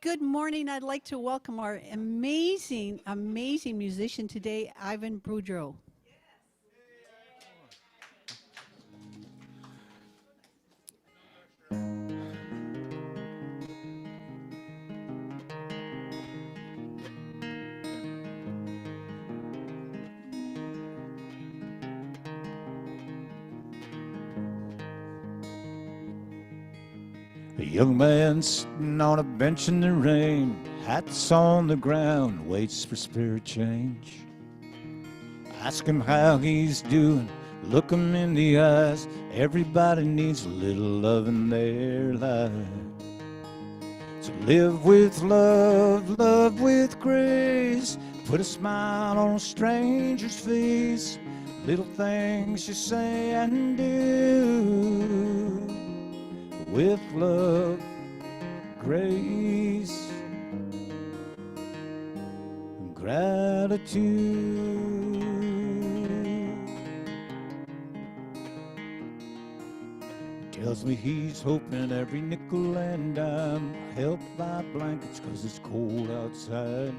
Good morning. I'd like to welcome our amazing, amazing musician today, Ivan Boudreau. A young man sitting on a bench in the rain, hats on the ground, waits for spirit change. Ask him how he's doing, look him in the eyes. Everybody needs a little love in their life. So live with love, love with grace. Put a smile on a stranger's face. Little things you say and do. With love, grace, and gratitude. Tells me he's hoping every nickel and dime helped buy blankets 'cause it's cold outside.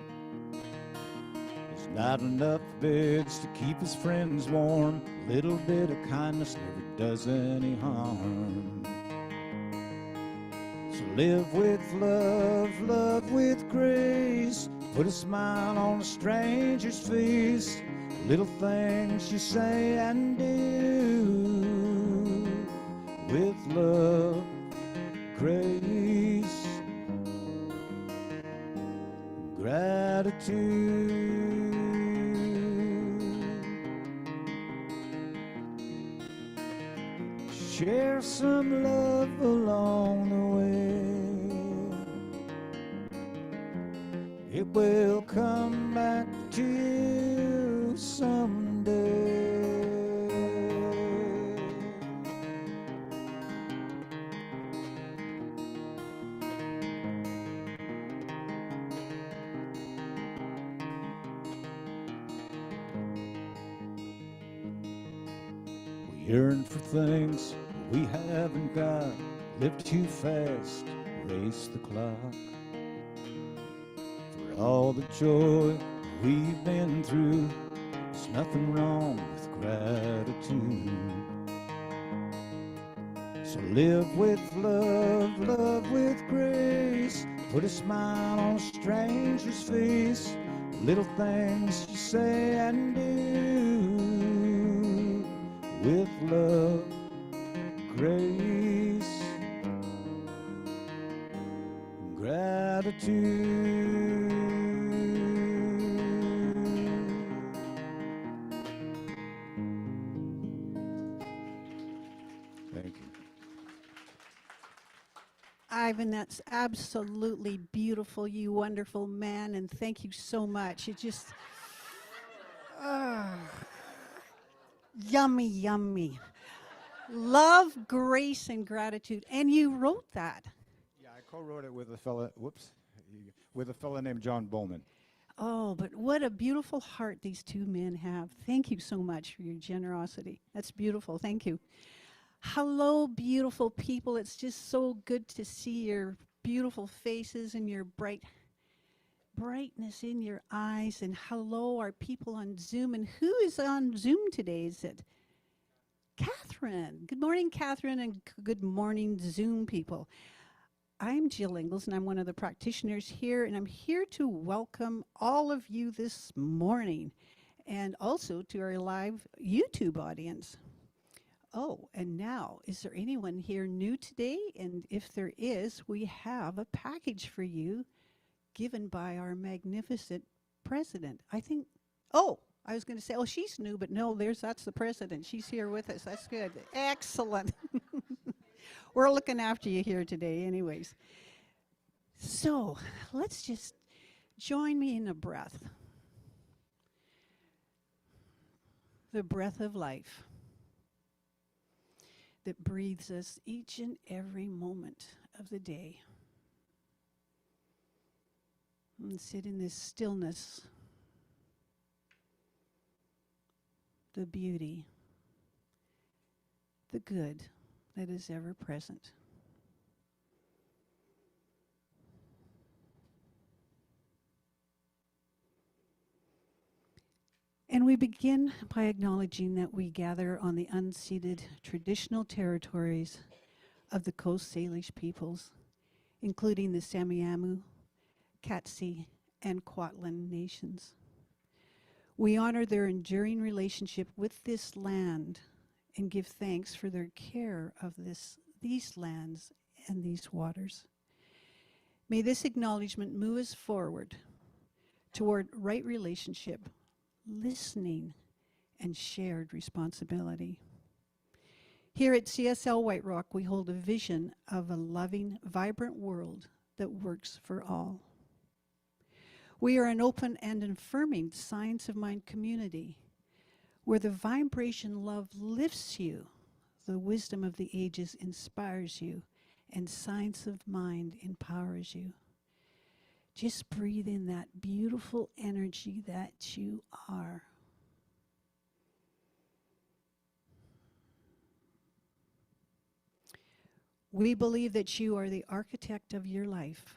There's not enough beds to keep his friends warm. A little bit of kindness never does any harm. So live with love, love with grace. Put a smile on a stranger's face. Little things you say and do. With love, grace, gratitude. Share some love along the way. It will come back to you someday. We yearn for things we haven't got. Live too fast, race the clock. For all the joy we've been through, there's nothing wrong with gratitude. So live with love, love with grace. Put a smile on a stranger's face. Little things you say and do. With love, grace, gratitude. Thank you. Ivan, that's absolutely beautiful, you wonderful man, and thank you so much. It just, yummy, yummy. Love, grace, and gratitude. And you wrote that. Yeah, I co-wrote it with a fella, named John Bowman. Oh, but what a beautiful heart these two men have. Thank you so much for your generosity. That's beautiful. Thank you. Hello, beautiful people. It's just so good to see your beautiful faces and your brightness in your eyes. And hello, our people on Zoom. And who is on Zoom today? Is it Catherine? Good morning, Catherine, and good morning, Zoom people. I'm Jill Ingalls, and I'm one of the practitioners here, and I'm here to welcome all of you this morning, and also to our live YouTube audience. Oh, and now, is there anyone here new today? And if there is, we have a package for you given by our magnificent president. I think, oh, I was going to say, oh, she's new, but no, that's the president. She's here with us. That's good. Excellent. We're looking after you here today anyways. So let's just join me in a breath. The breath of life that breathes us each and every moment of the day. And sit in this stillness, the beauty, the good that is ever present. And we begin by acknowledging that we gather on the unceded traditional territories of the Coast Salish peoples, including the Samiamu, Katsi, and Kwantlen nations. We honor their enduring relationship with this land and give thanks for their care of these lands and these waters. May this acknowledgement move us forward toward right relationship, listening, and shared responsibility. Here at CSL White Rock, we hold a vision of a loving, vibrant world that works for all. We are an open and affirming science of mind community where the vibration love lifts you, the wisdom of the ages inspires you, and science of mind empowers you. Just breathe in that beautiful energy that you are. We believe that you are the architect of your life.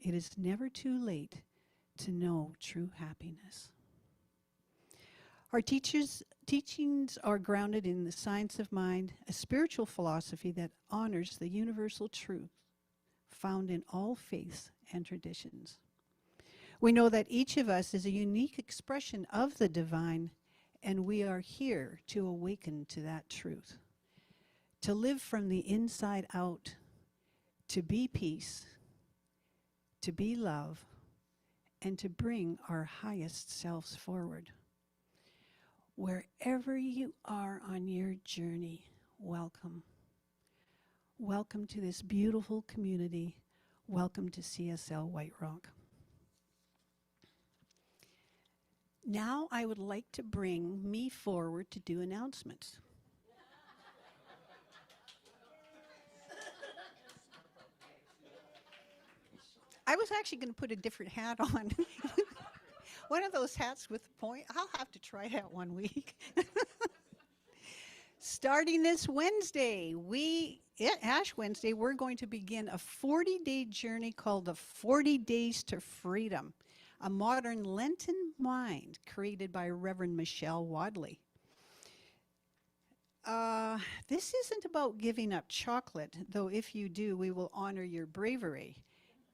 It is never too late to know true happiness. Our teachings are grounded in the science of mind, a spiritual philosophy that honors the universal truth found in all faiths and traditions. We know that each of us is a unique expression of the divine, and we are here to awaken to that truth, to live from the inside out, to be peace, to be love, and to bring our highest selves forward. Wherever you are on your journey, welcome. Welcome to this beautiful community. Welcome to CSL White Rock. Now I would like to bring me forward to do announcements. I was actually going to put a different hat on. One of those hats with the point. I'll have to try that one week. Starting this Wednesday, Ash Wednesday, we're going to begin a 40-day journey called the 40 Days to Freedom, a modern Lenten mind created by Reverend Michelle Wadley. This isn't about giving up chocolate, though if you do, we will honor your bravery.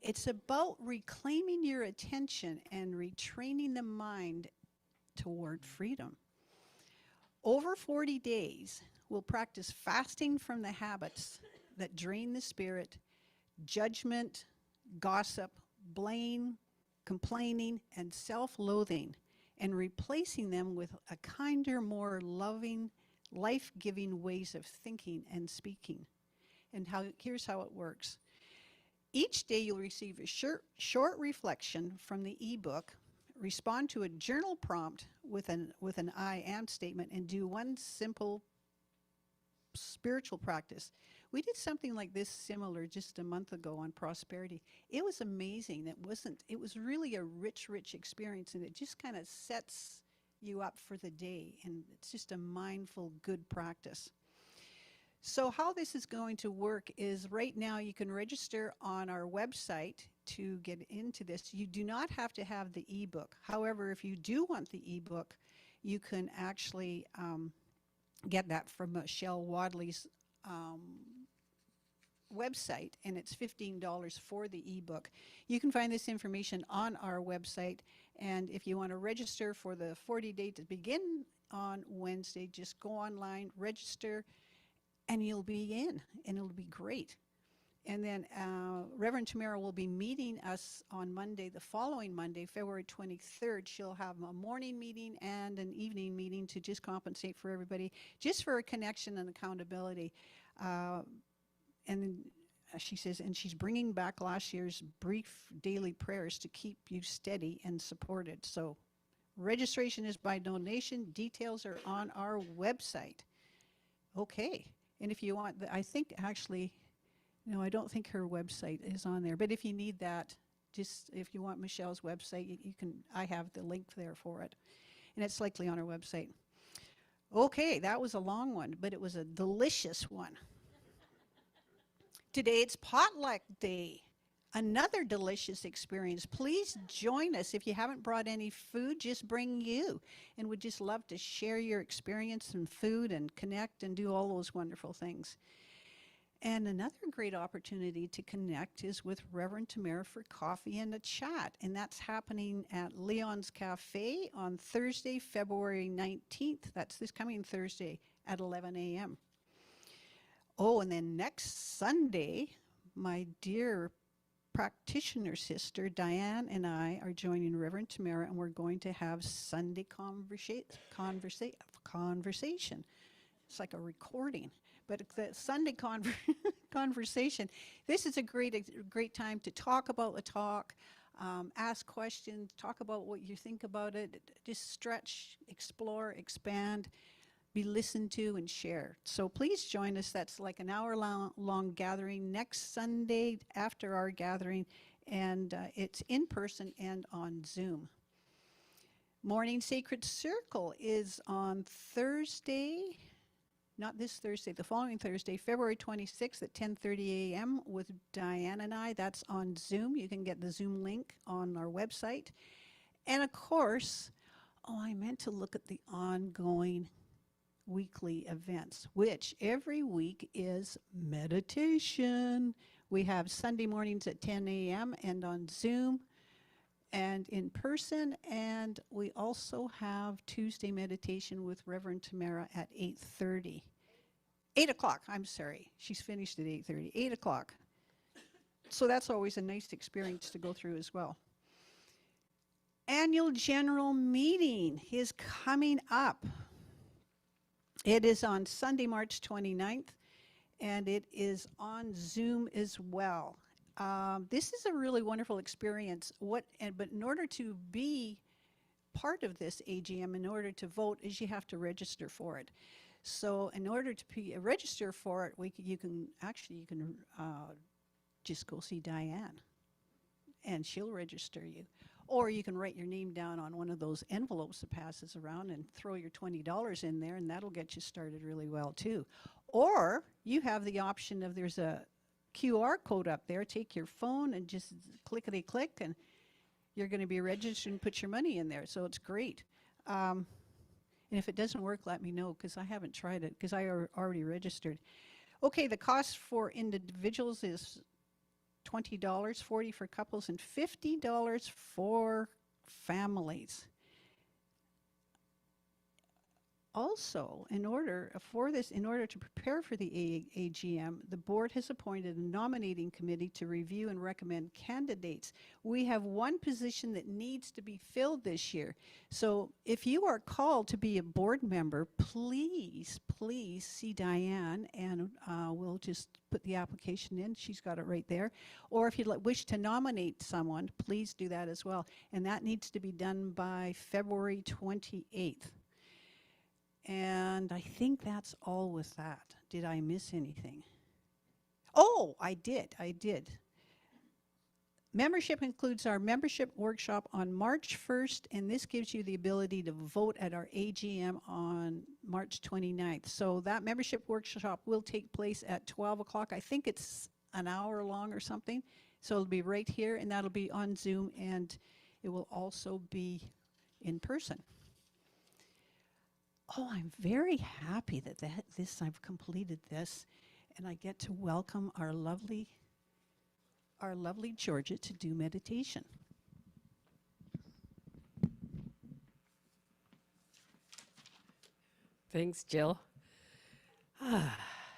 It's about reclaiming your attention and retraining the mind toward freedom. Over 40 days, we'll practice fasting from the habits that drain the spirit, judgment, gossip, blame, complaining, and self-loathing, and replacing them with a kinder, more loving, life-giving ways of thinking and speaking. And here's how it works. Each day you'll receive a short reflection from the ebook, respond to a journal prompt with an I am statement, and do one simple spiritual practice. We did something like this similar just a month ago on prosperity. It was amazing. It was really a rich experience, and it just kind of sets you up for the day, and it's just a mindful, good practice. So how this is going to work is right now you can register on our website to get into this. You do not have to have the ebook. However, if you do want the ebook, you can actually get that from Michelle Wadley's website, and it's $15 for the ebook. You can find this information on our website, and if you want to register for the 40-day to begin on Wednesday, just go online, register, and you'll be in, and it'll be great. And then Reverend Tamara will be meeting us on Monday, the following Monday, February 23rd. She'll have a morning meeting and an evening meeting to just compensate for everybody, just for a connection and accountability. And then she says, and she's bringing back last year's brief daily prayers to keep you steady and supported. So registration is by donation. Details are on our website. Okay. And if you want, I think actually, no, I don't think her website is on there. But if you need that, just if you want Michelle's website, you can. I have the link there for it. And it's likely on our website. Okay, that was a long one, but it was a delicious one. Today it's potluck day. another delicious experience. Please join us. If you haven't brought any food, just bring you. And we'd just love to share your experience and food and connect and do all those wonderful things. And another great opportunity to connect is with Reverend Tamara for coffee and a chat. And that's happening at Leon's Cafe on Thursday, February 19th. That's this coming Thursday at 11 a.m. Oh, and then next Sunday, my dear practitioner sister Diane and I are joining Reverend Tamara, and we're going to have Sunday conversation. It's like a recording, but it's the Sunday conversation. This is a great time to talk about the talk, ask questions, talk about what you think about it, just stretch, explore, expand, be listened to and share. So please join us. That's like an hour-long gathering next Sunday after our gathering, and it's in person and on Zoom. Morning Sacred Circle is on Thursday, not this Thursday, the following Thursday, February 26th at 10:30 a.m. with Diane and I. That's on Zoom. You can get the Zoom link on our website. And of course, I meant to look at the ongoing weekly events, which every week is meditation. We have Sunday mornings at 10 a.m. and on Zoom and in person, and we also have Tuesday meditation with Reverend Tamara at 8:30. 8 o'clock, I'm sorry. She's finished at 8:30. 8 o'clock. So that's always a nice experience to go through as well. Annual General Meeting is coming up. It is on Sunday, March 29th, and it is on Zoom as well. This is a really wonderful experience. But in order to be part of this AGM, in order to vote, is you have to register for it. So in order to register for it, you can just go see Diane, and she'll register you. Or you can write your name down on one of those envelopes that passes around and throw your $20 in there, and that'll get you started really well too. Or you have the option of, there's a QR code up there. Take your phone and just clickety-click, and you're going to be registered and put your money in there. So it's great. And if it doesn't work, let me know, because I haven't tried it, because I already registered. Okay, the cost for individuals is $20, $40 for couples, and $50 for families. Also, in order to prepare for the AGM, the board has appointed a nominating committee to review and recommend candidates. We have one position that needs to be filled this year. So if you are called to be a board member, please see Diane, and we'll just put the application in. She's got it right there. Or if you wish to nominate someone, please do that as well. And that needs to be done by February 28th. And I think that's all with that. Did I miss anything? Oh, I did. Membership includes our membership workshop on March 1st, and this gives you the ability to vote at our AGM on March 29th. So that membership workshop will take place at 12 o'clock. I think it's an hour long or something. So it'll be right here, and that'll be on Zoom, and it will also be in person. Oh, I'm very happy that I've completed this, and I get to welcome our lovely Georgia to do meditation. Thanks, Jill.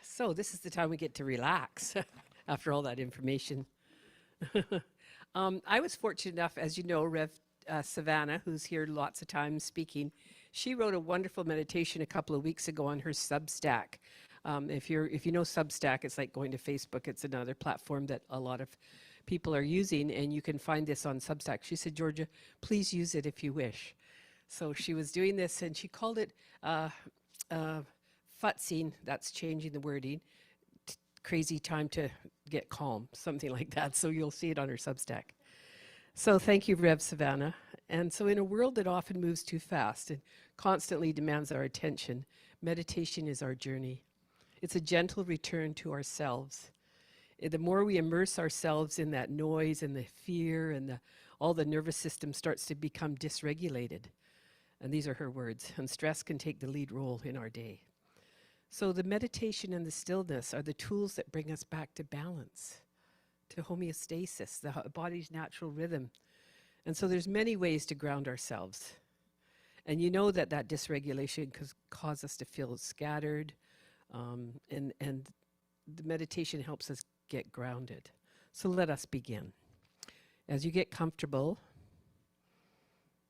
So this is the time we get to relax after all that information. I was fortunate enough, as you know, Rev Savannah, who's here lots of times speaking, she wrote a wonderful meditation a couple of weeks ago on her Substack. If you know Substack, it's like going to Facebook. It's another platform that a lot of people are using, and you can find this on Substack. She said, Georgia, please use it if you wish. So she was doing this, and she called it futzing, that's changing the wording, crazy time to get calm, something like that. So you'll see it on her Substack. So thank you, Rev Savannah. And so in a world that often moves too fast and constantly demands our attention, meditation is our journey. It's a gentle return to ourselves. The more we immerse ourselves in that noise and the fear and all the nervous system starts to become dysregulated. And these are her words. And stress can take the lead role in our day. So the meditation and the stillness are the tools that bring us back to balance, to homeostasis, the body's natural rhythm. And so there's many ways to ground ourselves. And you know that dysregulation can cause us to feel scattered, and the meditation helps us get grounded. So let us begin. As you get comfortable,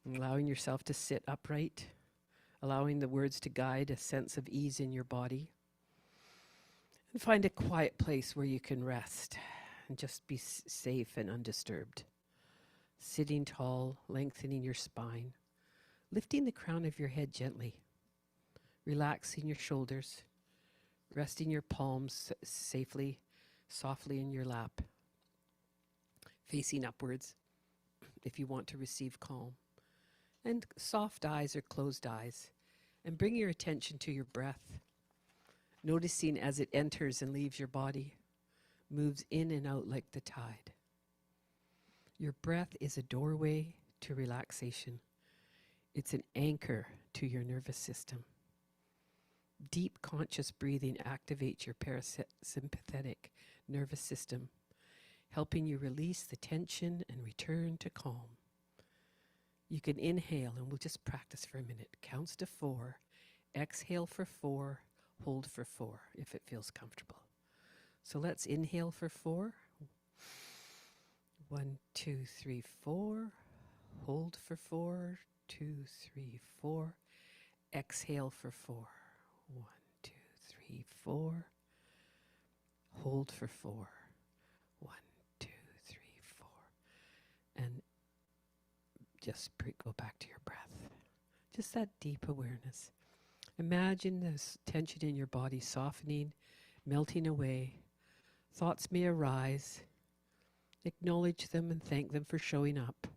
allowing yourself to sit upright, allowing the words to guide a sense of ease in your body, and find a quiet place where you can rest and just be safe and undisturbed. Sitting tall, lengthening your spine, lifting the crown of your head gently, relaxing your shoulders, resting your palms safely, softly in your lap, facing upwards if you want to receive calm, and soft eyes or closed eyes, and bring your attention to your breath, noticing as it enters and leaves your body, moves in and out like the tide. Your breath is a doorway to relaxation. It's an anchor to your nervous system. Deep conscious breathing activates your parasympathetic nervous system, helping you release the tension and return to calm. You can inhale, and we'll just practice for a minute. Counts to 4, exhale for 4, hold for 4 if it feels comfortable. So let's inhale for 4. 1, 2, 3, 4. Hold for 4. 2, 3, 4. Exhale for 4. 1, 2, 3, 4. Hold for 4. 1, 2, 3, 4. And just go back to your breath. Just that deep awareness. Imagine this tension in your body softening, melting away. Thoughts may arise. Acknowledge them and thank them for showing up,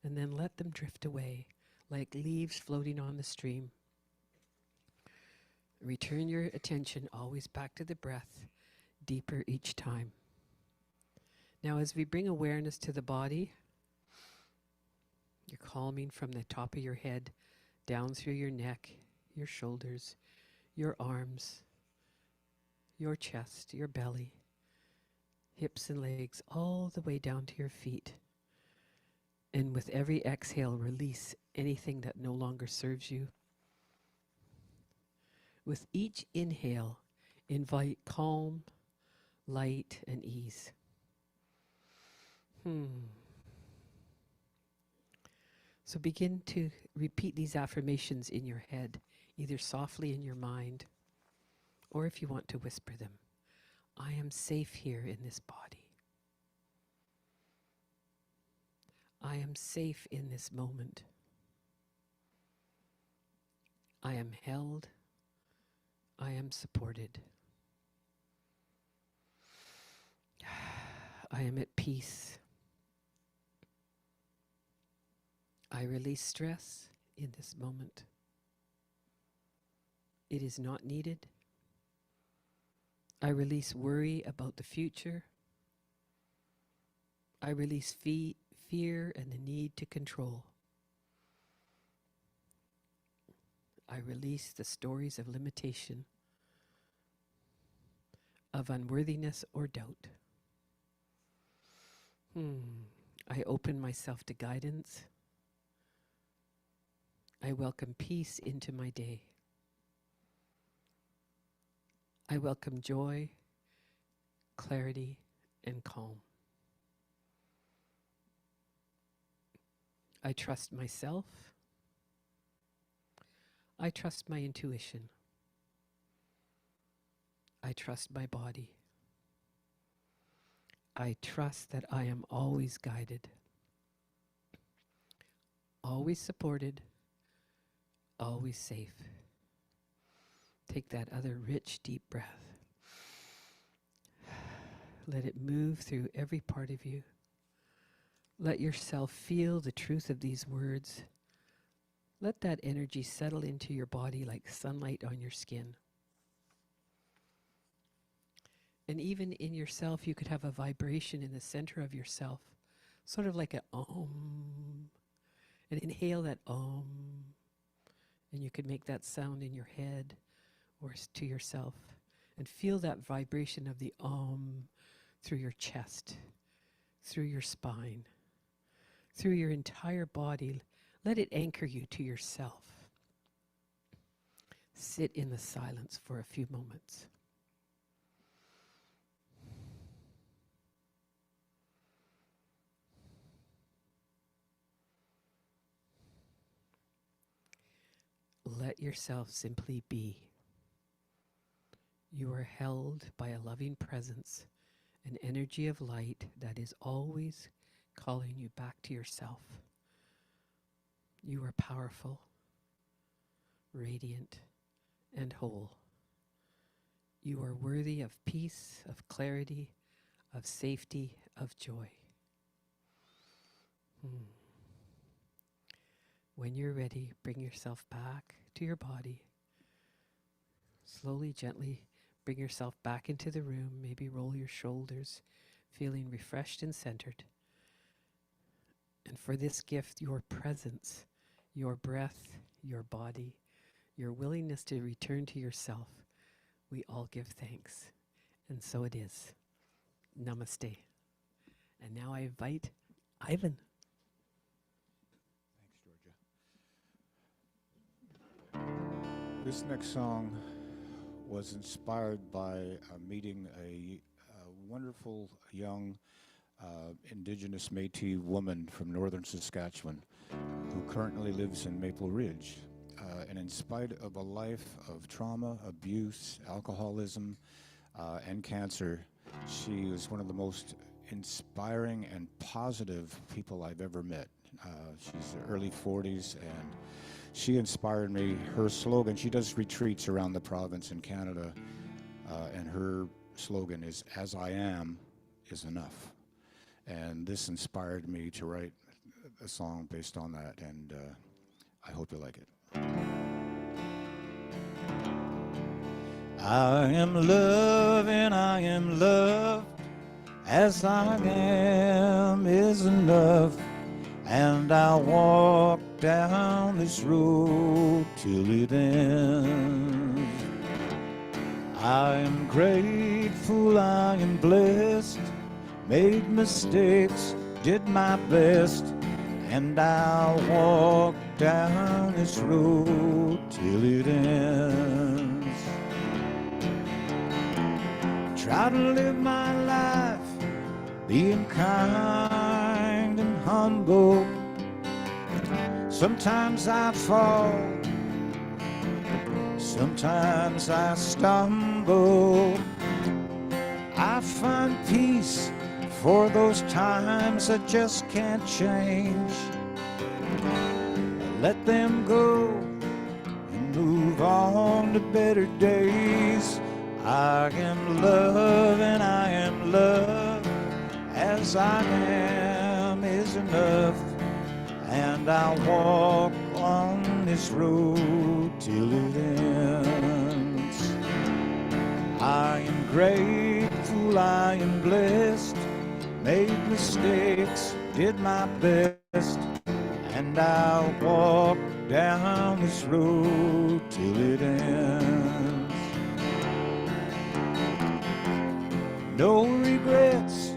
and then let them drift away like leaves floating on the stream. Return your attention always back to the breath, deeper each time. Now, as we bring awareness to the body, you're calming from the top of your head down through your neck, your shoulders, your arms, your chest, your belly, hips and legs, all the way down to your feet. And with every exhale, release anything that no longer serves you. With each inhale, invite calm, light, and ease. So begin to repeat these affirmations in your head, either softly in your mind, or if you want to whisper them. I am safe here in this body. I am safe in this moment. I am held. I am supported. I am at peace. I release stress in this moment. It is not needed. I release worry about the future. I release fear and the need to control. I release the stories of limitation, of unworthiness or doubt. I open myself to guidance. I welcome peace into my day. I welcome joy, clarity, and calm. I trust myself. I trust my intuition. I trust my body. I trust that I am always guided, always supported, always safe. Take that other rich, deep breath. Let it move through every part of you. Let yourself feel the truth of these words. Let that energy settle into your body like sunlight on your skin. And even in yourself, you could have a vibration in the center of yourself, sort of like a om. And inhale that om. And you could make that sound in your head or to yourself. And feel that vibration of the om through your chest, through your spine, through your entire body. Let it anchor you to yourself. Sit in the silence for a few moments. Let yourself simply be. You are held by a loving presence, an energy of light that is always calling you back to yourself. You are powerful, radiant, and whole. You are worthy of peace, of clarity, of safety, of joy. When you're ready, bring yourself back to your body. Slowly, gently bring yourself back into the room. Maybe roll your shoulders, feeling refreshed and centered. And for this gift, your presence, your breath, your body, your willingness to return to yourself, we all give thanks. And so it is. Namaste. And now I invite Ivan. Thanks, Georgia. This next song was inspired by meeting a wonderful young Indigenous Métis woman from northern Saskatchewan who currently lives in Maple Ridge. And in spite of a life of trauma, abuse, alcoholism, and cancer, she was one of the most inspiring and positive people I've ever met. She's in her early 40s, and she inspired me. Her slogan, she does retreats around the province in Canada, and her slogan is, "As I am is enough." And this inspired me to write a song based on that, and I hope you like it. I am love and I am loved. As I am is enough. And I'll walk down this road till it ends. I am grateful, I am blessed. Made mistakes, did my best. And I'll walk down this road till it ends. Try to live my life being kind and humble. Sometimes I fall, sometimes I stumble. I find peace for those times I just can't change. Let them go and move on to better days. I am love and I am love. As I am is enough. And I'll walk on this road till it ends. I am grateful, I am blessed. Made mistakes, did my best. And I'll walk down this road till it ends. No regrets,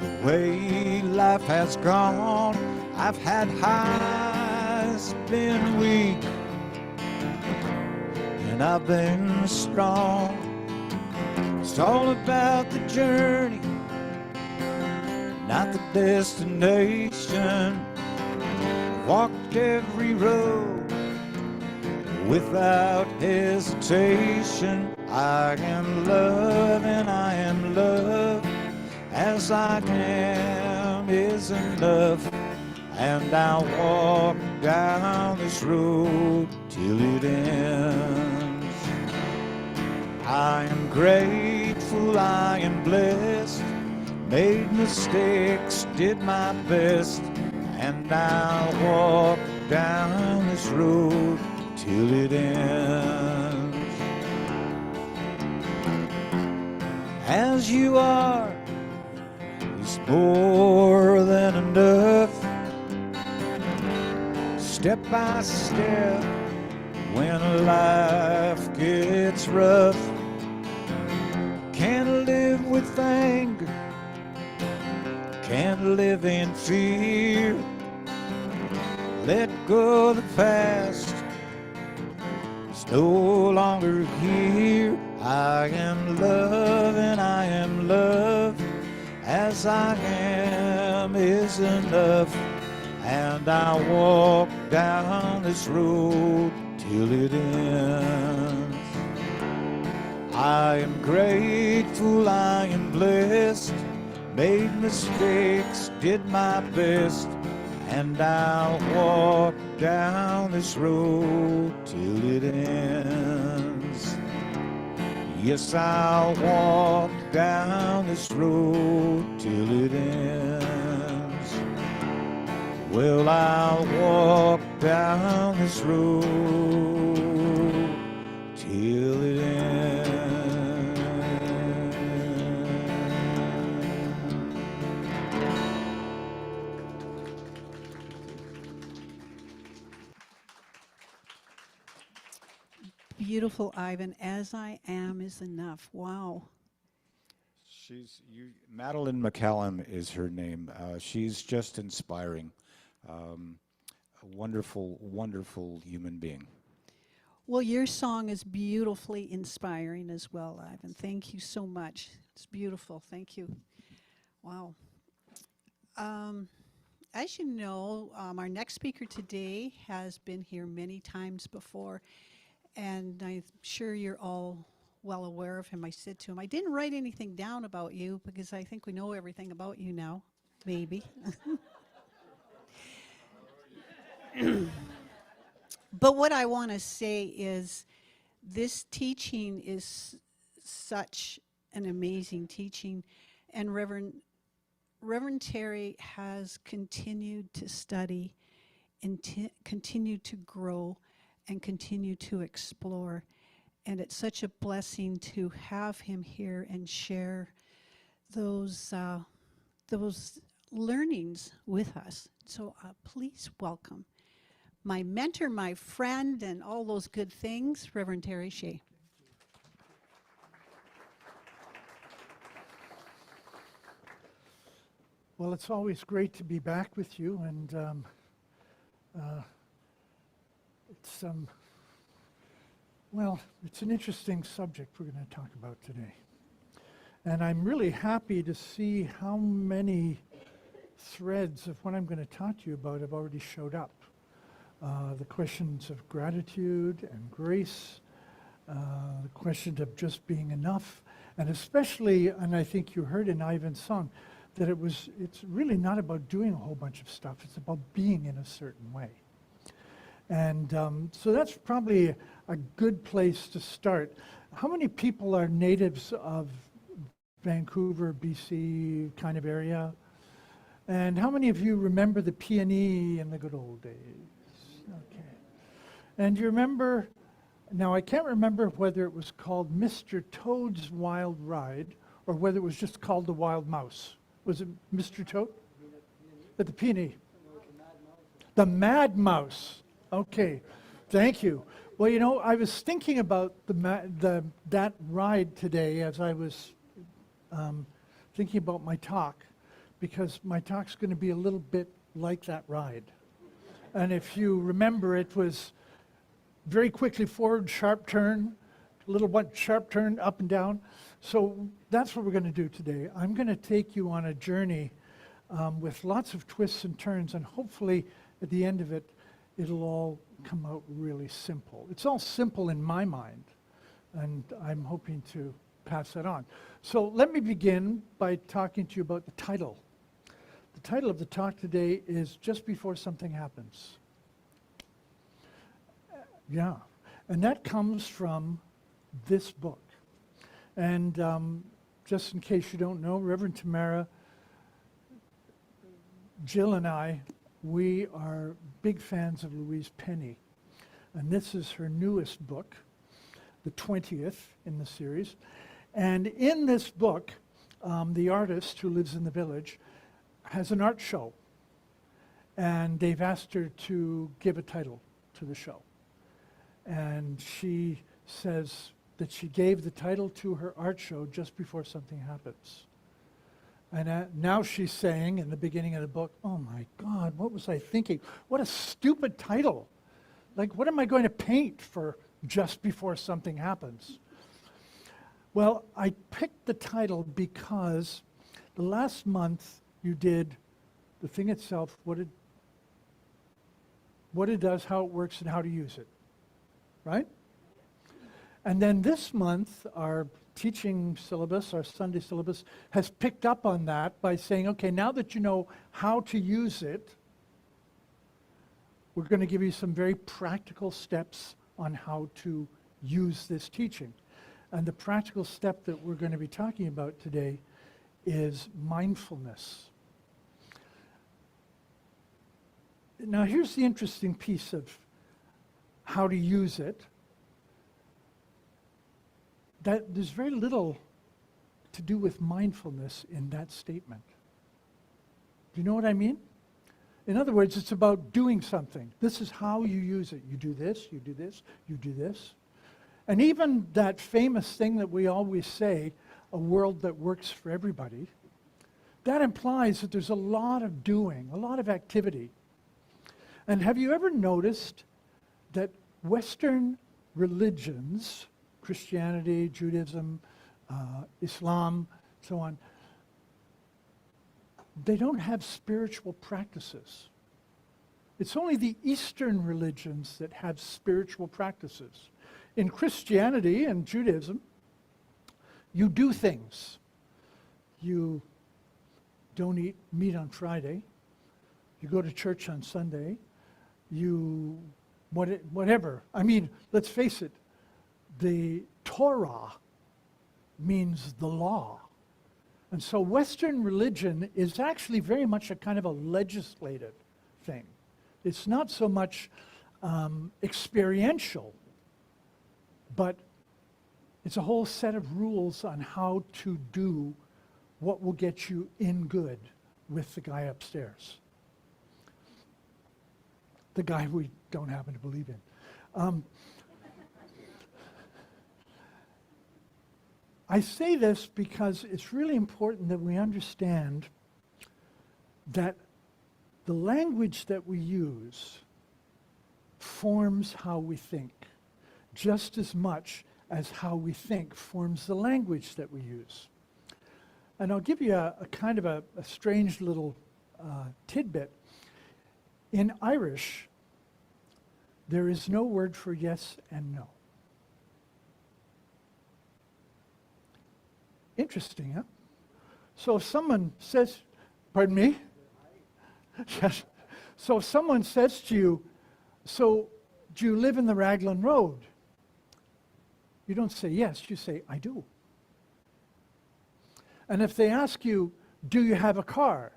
the way life has gone. I've had highs, been weak, and I've been strong. It's all about the journey, not the destination. Walked every road without hesitation. I am love and I am love. As I am is enough. And I'll walk down this road till it ends. I am grateful, I am blessed. Made mistakes, did my best. And I'll walk down this road till it ends. as you are is more than enough. Step by step, when life gets rough, can't live with anger, can't live in fear. Let go of the past, it's no longer here. I am love and I am love, as I am is enough. And I walk down this road till it ends. I am grateful, I am blessed, made mistakes, did my best, and I'll walk down this road till it ends. Yes, I'll walk down this road till it ends. Well, I'll walk down this road till it ends. Beautiful, Ivan. As I am is enough. Wow. Madeline McCallum is her name. She's just inspiring. A wonderful, wonderful human being. Well, your song is beautifully inspiring as well, Ivan. Thank you so much. It's beautiful. Thank you. Wow. As you know, our next speaker today has been here many times before, and I'm sure you're all well aware of him. I said to him, I didn't write anything down about you because I think we know everything about you now, maybe. But what I want to say is this teaching is such an amazing teaching, and Reverend Terry has continued to study and continue to grow and continue to explore. And it's such a blessing to have him here and share those learnings with us. So please welcome my mentor, my friend, and all those good things, Reverend Terry Shea. Well, it's always great to be back with you, and it's an interesting subject we're going to talk about today. And I'm really happy to see how many threads of what I'm going to talk to you about have already showed up. The questions of gratitude and grace, the question of just being enough, and especially, and I think you heard in Ivan's song, that it's really not about doing a whole bunch of stuff, it's about being in a certain way. And so that's probably a good place to start. How many people are natives of Vancouver, BC kind of area? And how many of you remember the Peony in the good old days? Okay. And you remember, now I can't remember whether it was called Mr. Toad's Wild Ride or whether it was just called the Wild Mouse. Was it Mr. Toad? At the Peony. The Mad Mouse. Okay, thank you. Well, you know, I was thinking about that ride today as I was thinking about my talk, because my talk's going to be a little bit like that ride. And if you remember, it was very quickly forward, sharp turn, little one sharp turn, up and down. So that's what we're going to do today. I'm going to take you on a journey with lots of twists and turns, and hopefully at the end of it, it'll all come out really simple. It's all simple in my mind, and I'm hoping to pass that on. So let me begin by talking to you about the title. The title of the talk today is Just Before Something Happens. Yeah, and that comes from this book. And just in case you don't know, Reverend Tamara, Jill and I, we are big fans of Louise Penny. And this is her newest book, the 20th in the series. And in this book, the artist who lives in the village has an art show. And they've asked her to give a title to the show. And she says that she gave the title to her art show just before something happens. And now she's saying in the beginning of the book, oh my God, what was I thinking? What a stupid title. Like, what am I going to paint for just before something happens? Well, I picked the title because the last month you did the thing itself, what it does, how it works, and how to use it, right? And then this month, our teaching syllabus, our Sunday syllabus, has picked up on that by saying, okay, now that you know how to use it, we're going to give you some very practical steps on how to use this teaching. And the practical step that we're going to be talking about today is mindfulness. Now, here's the interesting piece of how to use it. That there's very little to do with mindfulness in that statement. Do you know what I mean? In other words, it's about doing something. This is how you use it. You do this, you do this, you do this. And even that famous thing that we always say, a world that works for everybody, that implies that there's a lot of doing, a lot of activity. And have you ever noticed that Western religions, Christianity, Judaism, Islam, so on, they don't have spiritual practices. It's only the Eastern religions that have spiritual practices. In Christianity and Judaism, you do things. You don't eat meat on Friday. You go to church on Sunday. You, whatever. I mean, let's face it, the Torah means the law. And so Western religion is actually very much a kind of a legislative thing. It's not so much experiential, but it's a whole set of rules on how to do what will get you in good with the guy upstairs. The guy we don't happen to believe in. I say this because it's really important that we understand that the language that we use forms how we think, just as much as how we think forms the language that we use. And I'll give you a kind of a strange little tidbit. In Irish, there is no word for yes and no. Interesting, huh? So if someone says, pardon me? Yes. So if someone says to you, so do you live in the Raglan Road? You don't say yes, you say, I do. And if they ask you, do you have a car?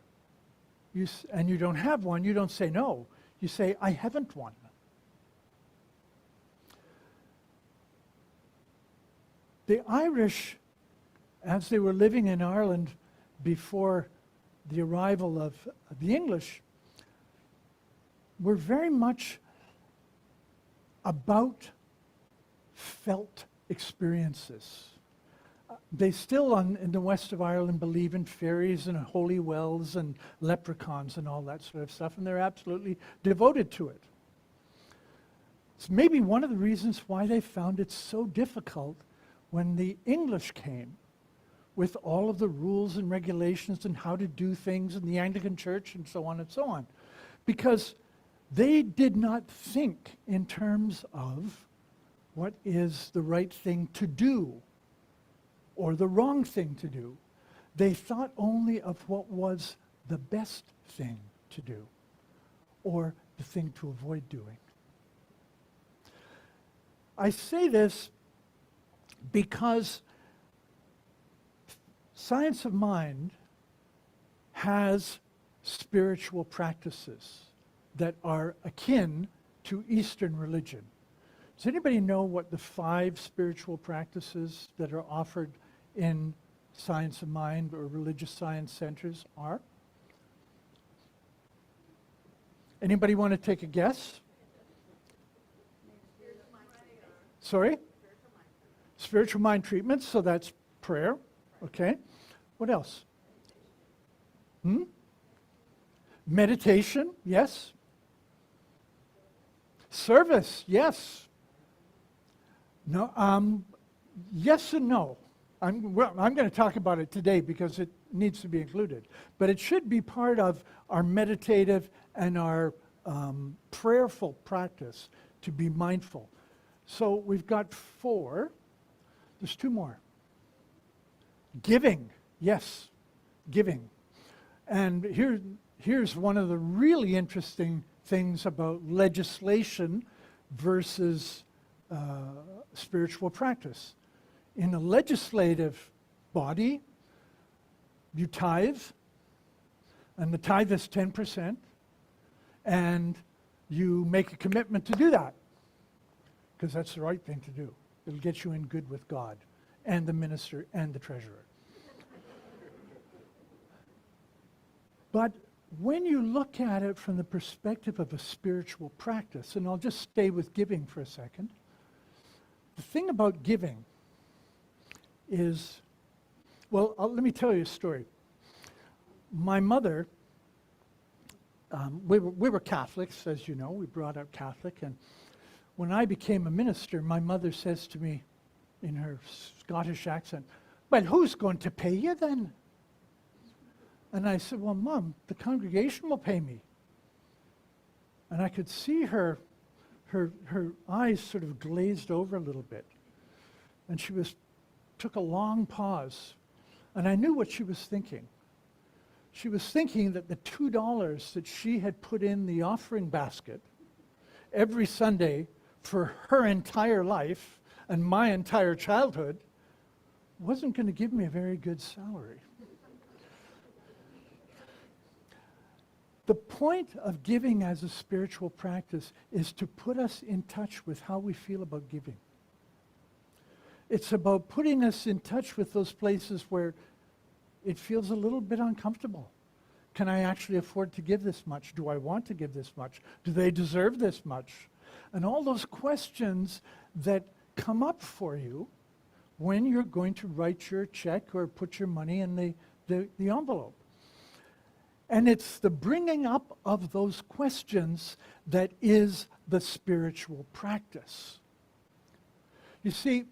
And you don't have one, you don't say no. You say, I haven't one. The Irish, as they were living in Ireland before the arrival of the English, were very much about felt experiences. They still, in the west of Ireland, believe in fairies and holy wells and leprechauns and all that sort of stuff, and they're absolutely devoted to it. It's maybe one of the reasons why they found it so difficult when the English came with all of the rules and regulations and how to do things in the Anglican Church and so on, because they did not think in terms of what is the right thing to do or the wrong thing to do. They thought only of what was the best thing to do or the thing to avoid doing. I say this because science of mind has spiritual practices that are akin to Eastern religion. Does anybody know what the 5 spiritual practices that are offered in science of mind or religious science centers are? Anybody want to take a guess? Sorry? Spiritual mind treatments, so that's prayer. Okay. What else? Meditation, yes. Service, yes. No, yes and no. I'm going to talk about it today because it needs to be included. But it should be part of our meditative and our prayerful practice to be mindful. So we've got 4. There's 2 more. Giving, yes, giving. And here's one of the really interesting things about legislation versus spiritual practice. In a legislative body, you tithe, and the tithe is 10%, and you make a commitment to do that, because that's the right thing to do. It'll get you in good with God, and the minister, and the treasurer. But when you look at it from the perspective of a spiritual practice, and I'll just stay with giving for a second, the thing about giving is, well, let me tell you a story. My mother, we were Catholics, as you know, we brought up Catholic, and when I became a minister, my mother says to me in her Scottish accent, "Well, who's going to pay you then?" And I said, "Well, Mom, the congregation will pay me." And I could see her eyes sort of glazed over a little bit. And she took a long pause. And I knew what she was thinking. She was thinking that the $2 that she had put in the offering basket every Sunday for her entire life and my entire childhood wasn't going to give me a very good salary. The point of giving as a spiritual practice is to put us in touch with how we feel about giving. It's about putting us in touch with those places where it feels a little bit uncomfortable. Can I actually afford to give this much? Do I want to give this much? Do they deserve this much? And all those questions that come up for you when you're going to write your check or put your money in the envelope. And it's the bringing up of those questions that is the spiritual practice. You see,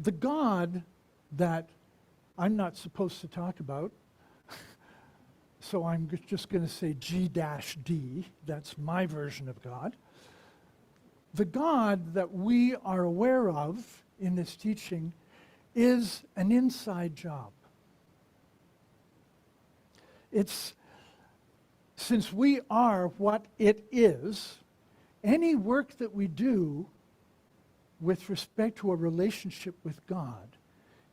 the God that I'm not supposed to talk about, so I'm just going to say G-D, that's my version of God. The God that we are aware of in this teaching is an inside job. It's, since we are what it is, any work that we do with respect to a relationship with God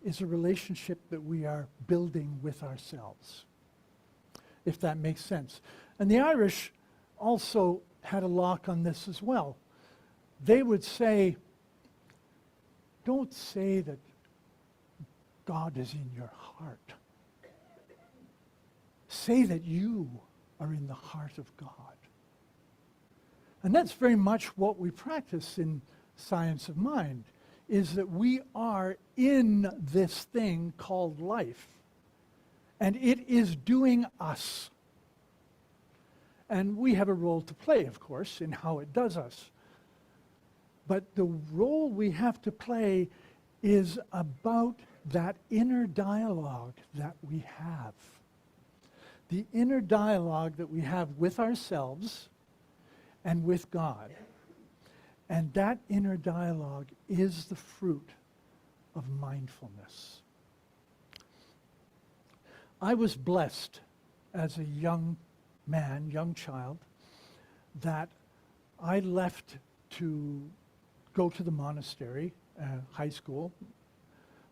is a relationship that we are building with ourselves, if that makes sense. And the Irish also had a lock on this as well. They would say, don't say that God is in your heart. Say that you are in the heart of God. And that's very much what we practice in science of mind, is that we are in this thing called life. And it is doing us. And we have a role to play, of course, in how it does us. But the role we have to play is about that inner dialogue that we have. The inner dialogue that we have with ourselves and with God. And that inner dialogue is the fruit of mindfulness. I was blessed as a young man, young child, that I left to go to the monastery, high school,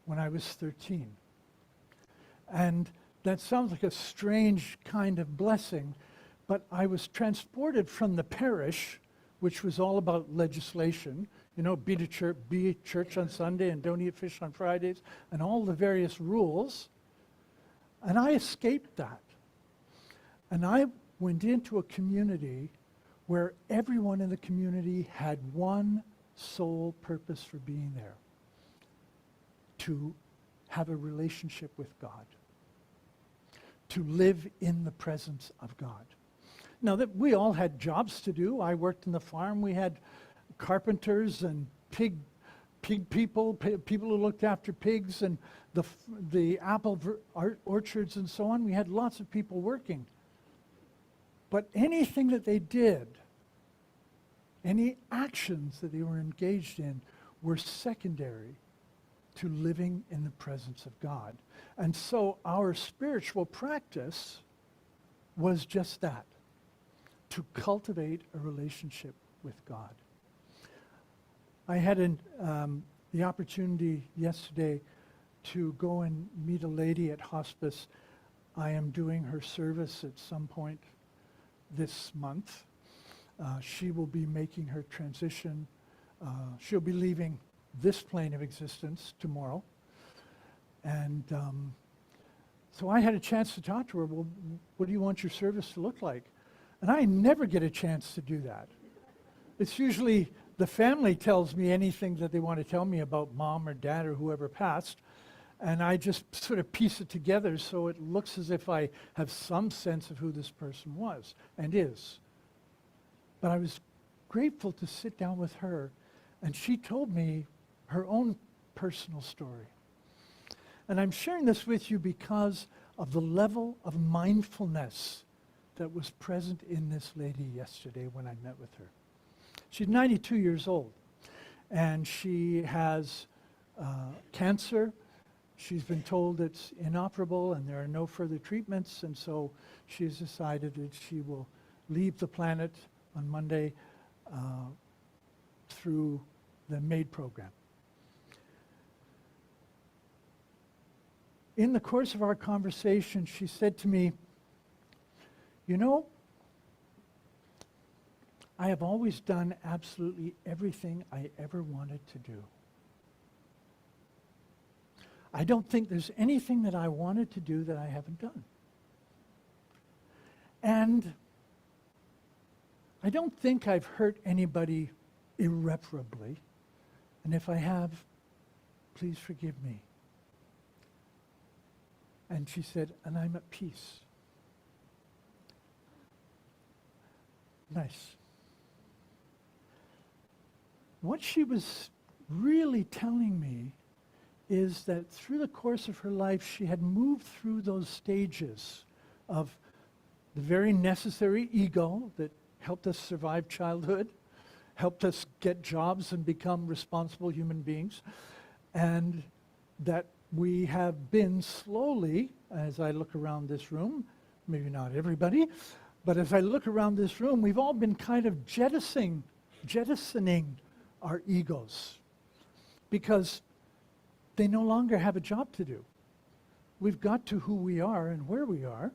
when I was 13. And that sounds like a strange kind of blessing, but I was transported from the parish, which was all about legislation. You know, be at church on Sunday and don't eat fish on Fridays, and all the various rules. And I escaped that. And I went into a community where everyone in the community had one sole purpose for being there: to have a relationship with God, to live in the presence of God. Now, that we all had jobs to do. I worked in the farm. We had carpenters and pig people, people who looked after pigs, and the apple orchards and so on. We had lots of people working. But anything that they did, any actions that they were engaged in, were secondary to living in the presence of God. And so our spiritual practice was just that, to cultivate a relationship with God. I had the opportunity yesterday to go and meet a lady at hospice. I am doing her service at some point this month. She will be making her transition. She'll be leaving this plane of existence tomorrow. And so I had a chance to talk to her. Well, what do you want your service to look like? And I never get a chance to do that. It's usually the family tells me anything that they want to tell me about mom or dad or whoever passed, and I just sort of piece it together so it looks as if I have some sense of who this person was and is. But I was grateful to sit down with her, and she told me her own personal story. And I'm sharing this with you because of the level of mindfulness that was present in this lady yesterday when I met with her. She's 92 years old, and she has cancer. She's been told it's inoperable and there are no further treatments, and so she's decided that she will leave the planet on Monday through the MAID program. In the course of our conversation, she said to me, you know, I have always done absolutely everything I ever wanted to do. I don't think there's anything that I wanted to do that I haven't done. And I don't think I've hurt anybody irreparably. And if I have, please forgive me. And she said, and I'm at peace. Nice. What she was really telling me is that through the course of her life, she had moved through those stages of the very necessary ego that helped us survive childhood, helped us get jobs and become responsible human beings, and that we have been slowly, as I look around this room, maybe not everybody, but as I look around this room, we've all been kind of jettisoning our egos because they no longer have a job to do. We've got to who we are and where we are,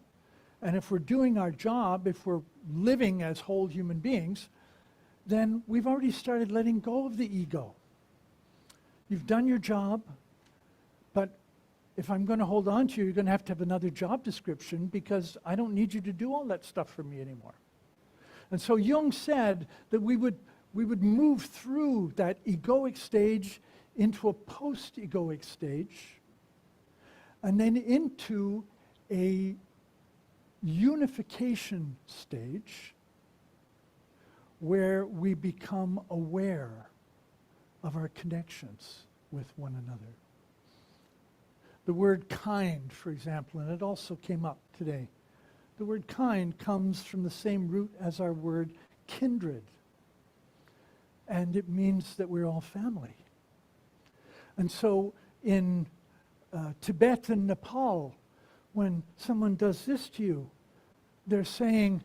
and if we're doing our job, if we're living as whole human beings, then we've already started letting go of the ego. You've done your job, but if I'm going to hold on to you, you're going to have another job description because I don't need you to do all that stuff for me anymore. And so Jung said that we would move through that egoic stage into a post-egoic stage and then into a unification stage where we become aware of our connections with one another. The word kind, for example, and it also came up today. The word kind comes from the same root as our word kindred. And it means that we're all family. And so in Tibet and Nepal, when someone does this to you, they're saying,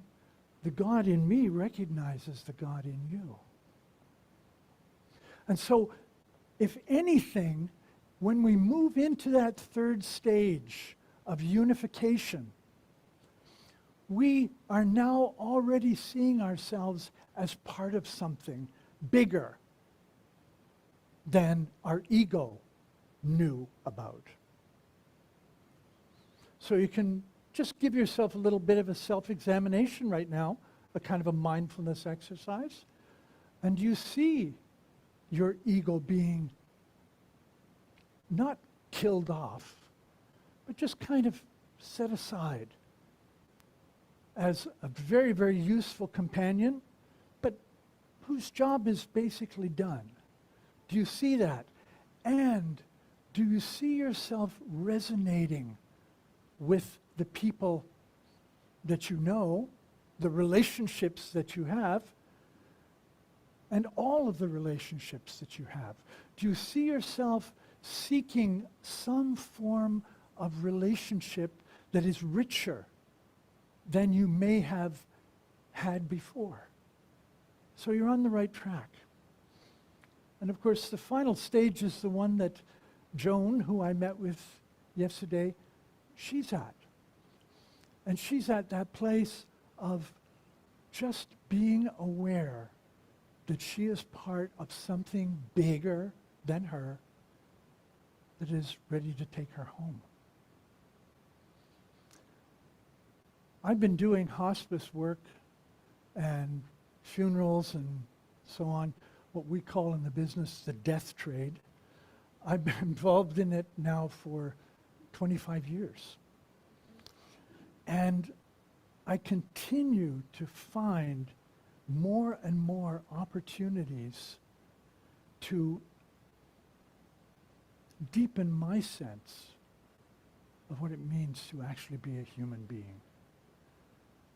the God in me recognizes the God in you. And so, if anything, when we move into that third stage of unification, we are now already seeing ourselves as part of something bigger than our ego knew about. So you can just give yourself a little bit of a self-examination right now, a kind of a mindfulness exercise, and you see your ego being not killed off, but just kind of set aside as a very, very useful companion, but whose job is basically done. Do you see that? And do you see yourself resonating with the people that you know, the relationships that you have, and all of the relationships that you have? Do you see yourself seeking some form of relationship that is richer than you may have had before? So you're on the right track. And of course, the final stage is the one that Joan, who I met with yesterday, she's at. And she's at that place of just being aware that she is part of something bigger than her that is ready to take her home. I've been doing hospice work and funerals and so on, what we call in the business the death trade. I've been involved in it now for 25 years. And I continue to find more and more opportunities to deepen my sense of what it means to actually be a human being,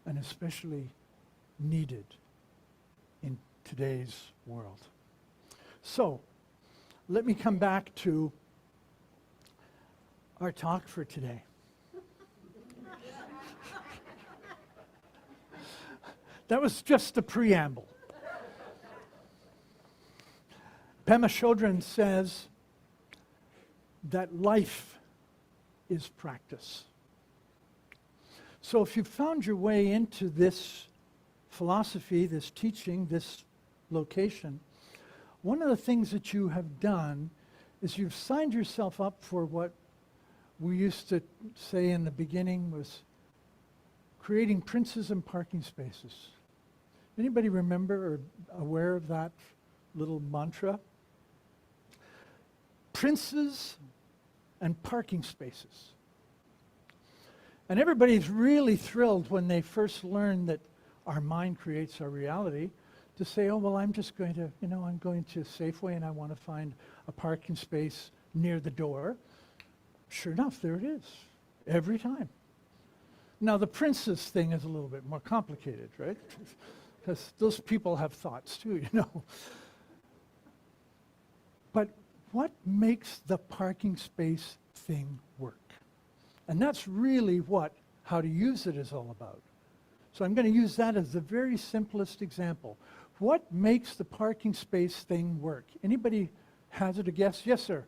and especially needed in today's world. So, let me come back to our talk for today. That was just a preamble. Pema Chodron says that life is practice. So if you've found your way into this philosophy, this teaching, this location, one of the things that you have done is you've signed yourself up for what we used to say in the beginning was creating princes and parking spaces. Anybody remember or aware of that little mantra? Princes and parking spaces. And everybody's really thrilled when they first learn that our mind creates our reality to say, oh, well, I'm just going to, I'm going to Safeway and I want to find a parking space near the door. Sure enough, there it is, every time. Now, the princes thing is a little bit more complicated, right? Because those people have thoughts too, But what makes the parking space thing work? And that's really what how to use it is all about. So I'm going to use that as the very simplest example. What makes the parking space thing work? Anybody hazard a guess? Yes, sir.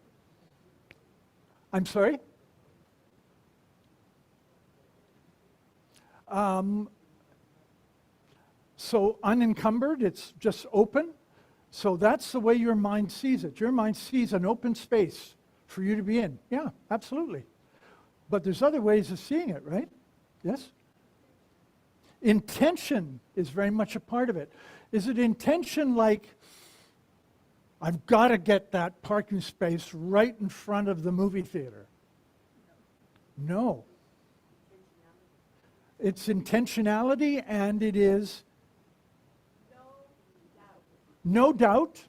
I'm sorry? So unencumbered, it's just open. So that's the way your mind sees it. Your mind sees an open space for you to be in. Yeah, absolutely. But there's other ways of seeing it, right? Yes? Intention is very much a part of it. Is it intention like, I've got to get that parking space right in front of the movie theater? No. It's intentionality, and it is no doubt.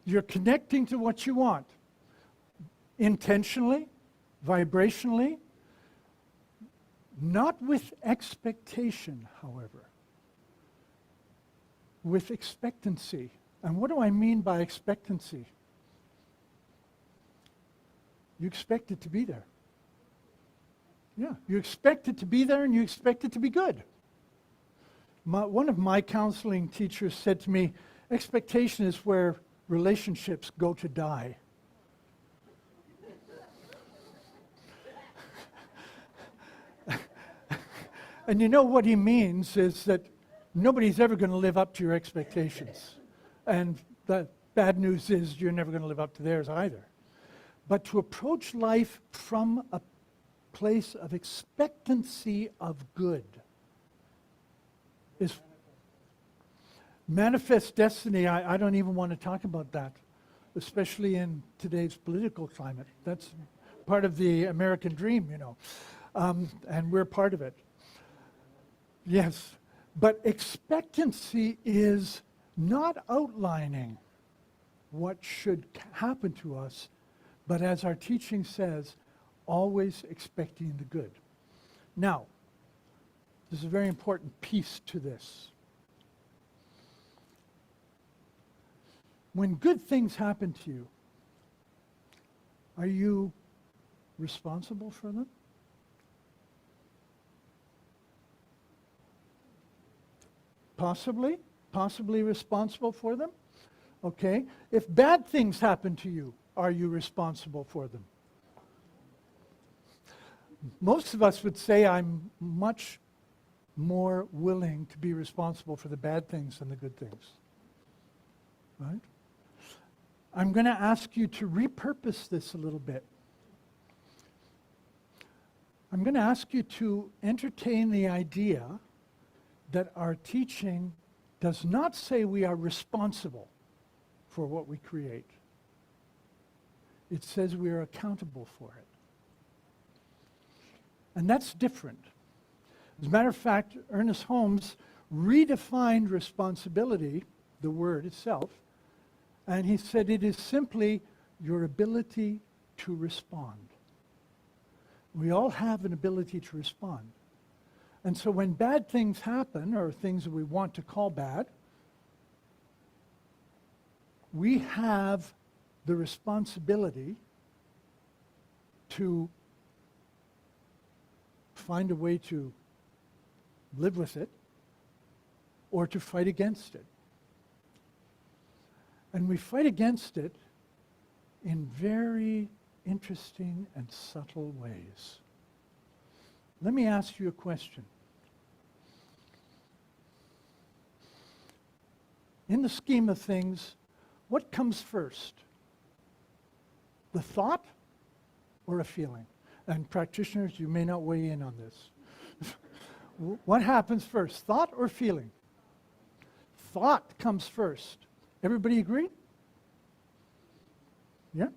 You're connecting to what you want. Intentionally, vibrationally, not with expectation, however. With expectancy. And what do I mean by expectancy? You expect it to be there. Yeah, you expect it to be there and you expect it to be good. One of my counseling teachers said to me, expectation is where relationships go to die. And you know what he means is that nobody's ever going to live up to your expectations. And the bad news is you're never going to live up to theirs either. But to approach life from a place of expectancy of good is manifest destiny. I don't even want to talk about that, especially in today's political climate. That's part of the American dream, you know, and we're part of it. Yes, but expectancy is not outlining what should happen to us, but as our teaching says, always expecting the good. Now, there's a very important piece to this. When good things happen to you, are you responsible for them? Possibly responsible for them? Okay. If bad things happen to you, are you responsible for them? Most of us would say I'm much more willing to be responsible for the bad things than the good things. Right? I'm going to ask you to repurpose this a little bit. I'm going to ask you to entertain the idea that our teaching does not say we are responsible for what we create. It says we are accountable for it. And that's different. As a matter of fact, Ernest Holmes redefined responsibility, the word itself, and he said it is simply your ability to respond. We all have an ability to respond. And so when bad things happen, or things that we want to call bad, we have the responsibility to find a way to live with it or to fight against it. And we fight against it in very interesting and subtle ways. Let me ask you a question. In the scheme of things, what comes first? The thought or a feeling? And practitioners, you may not weigh in on this. What happens first, thought or feeling? Thought comes first. Everybody agree? Yeah?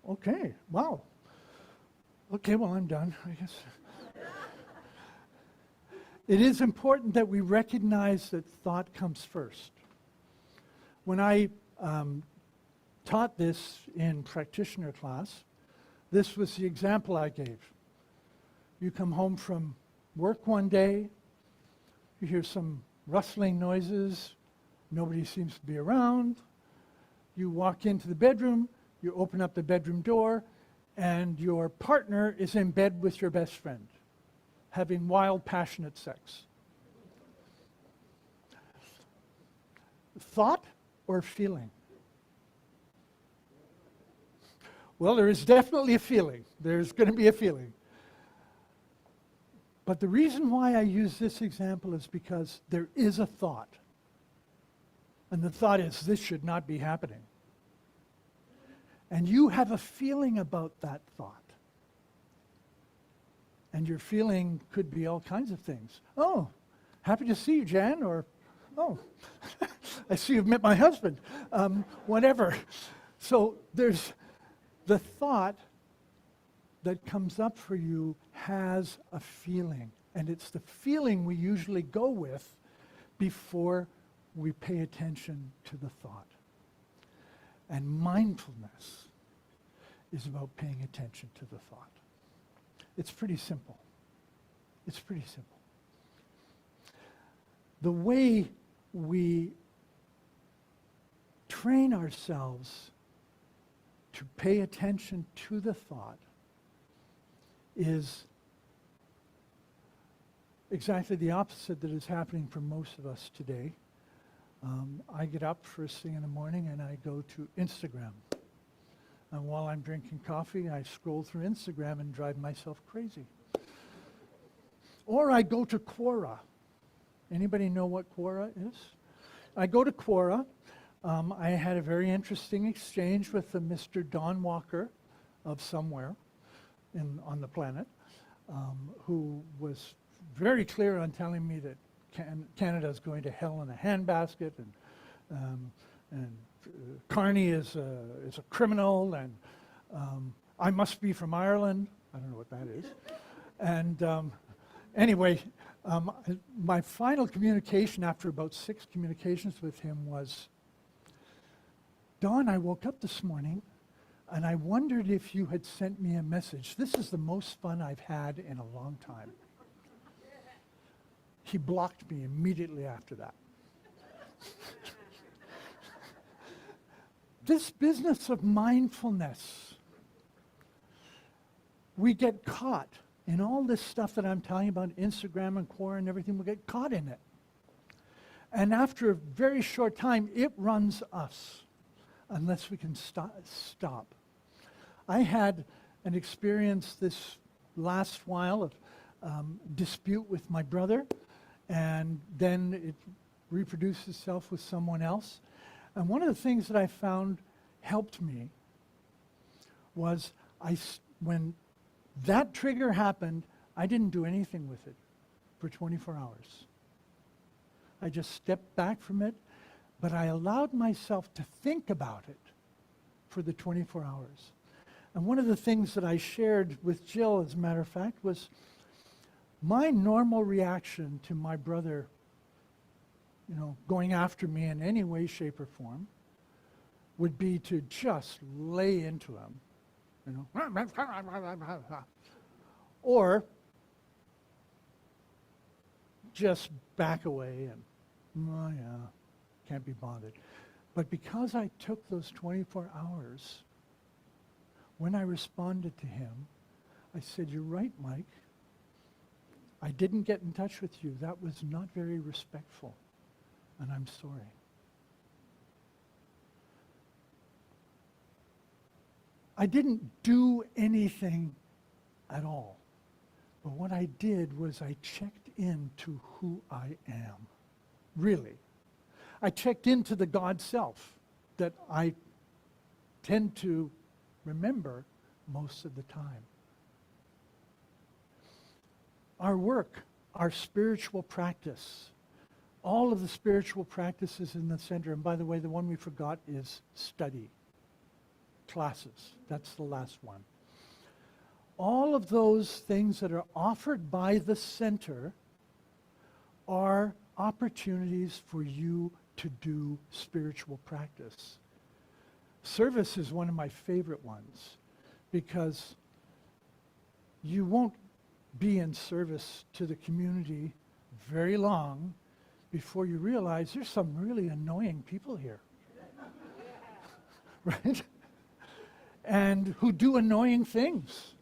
Okay, wow. Okay, well, I'm done, I guess. It is important that we recognize that thought comes first. When I taught this in practitioner class, this was the example I gave. You come home from work one day, you hear some rustling noises, nobody seems to be around. You walk into the bedroom, you open up the bedroom door, and your partner is in bed with your best friend, having wild, passionate sex. Thought or feeling? Well, there is definitely a feeling. There's going to be a feeling. But the reason why I use this example is because there is a thought. And the thought is, this should not be happening. And you have a feeling about that thought. And your feeling could be all kinds of things. Oh, happy to see you, Jan, or, oh, I see you've met my husband, whatever. So there's the thought that comes up for you has a feeling. And it's the feeling we usually go with before we pay attention to the thought. And mindfulness is about paying attention to the thought. It's pretty simple. It's pretty simple. The way we train ourselves to pay attention to the thought is exactly the opposite that is happening for most of us today. I get up first thing in the morning and I go to Instagram. And while I'm drinking coffee, I scroll through Instagram and drive myself crazy. Or I go to Quora Anybody know what Quora is? I go to Quora. I had a very interesting exchange with the Mr. Don Walker of somewhere on the planet, who was very clear on telling me that Canada is going to hell in a handbasket, and Carney is a criminal, and I must be from Ireland. I don't know what that is. And anyway, my final communication after about 6 communications with him was, Don, I woke up this morning and I wondered if you had sent me a message. This is the most fun I've had in a long time. He blocked me immediately after that. This business of mindfulness, we get caught in all this stuff that I'm telling you about, Instagram and Quora and everything. We get caught in it. And after a very short time, it runs us unless we can stop. I had an experience this last while of dispute with my brother, and then it reproduced itself with someone else. And one of the things that I found helped me was when that trigger happened, I didn't do anything with it for 24 hours. I just stepped back from it, but I allowed myself to think about it for the 24 hours. And one of the things that I shared with Jill, as a matter of fact, was my normal reaction to my brother, going after me in any way, shape, or form, would be to just lay into him, or just back away and, oh yeah, can't be bothered. But because I took those 24 hours, when I responded to him, I said, you're right, Mike. I didn't get in touch with you. That was not very respectful, and I'm sorry. I didn't do anything at all. But what I did was I checked into who I am, really. I checked into the God self that I tend to remember most of the time. Our work, our spiritual practice, all of the spiritual practices in the center, and by the way, the one we forgot is study, classes. That's the last one. All of those things that are offered by the center are opportunities for you to do spiritual practice. Service is one of my favorite ones because you won't be in service to the community very long before you realize there's some really annoying people here. Right? And who do annoying things.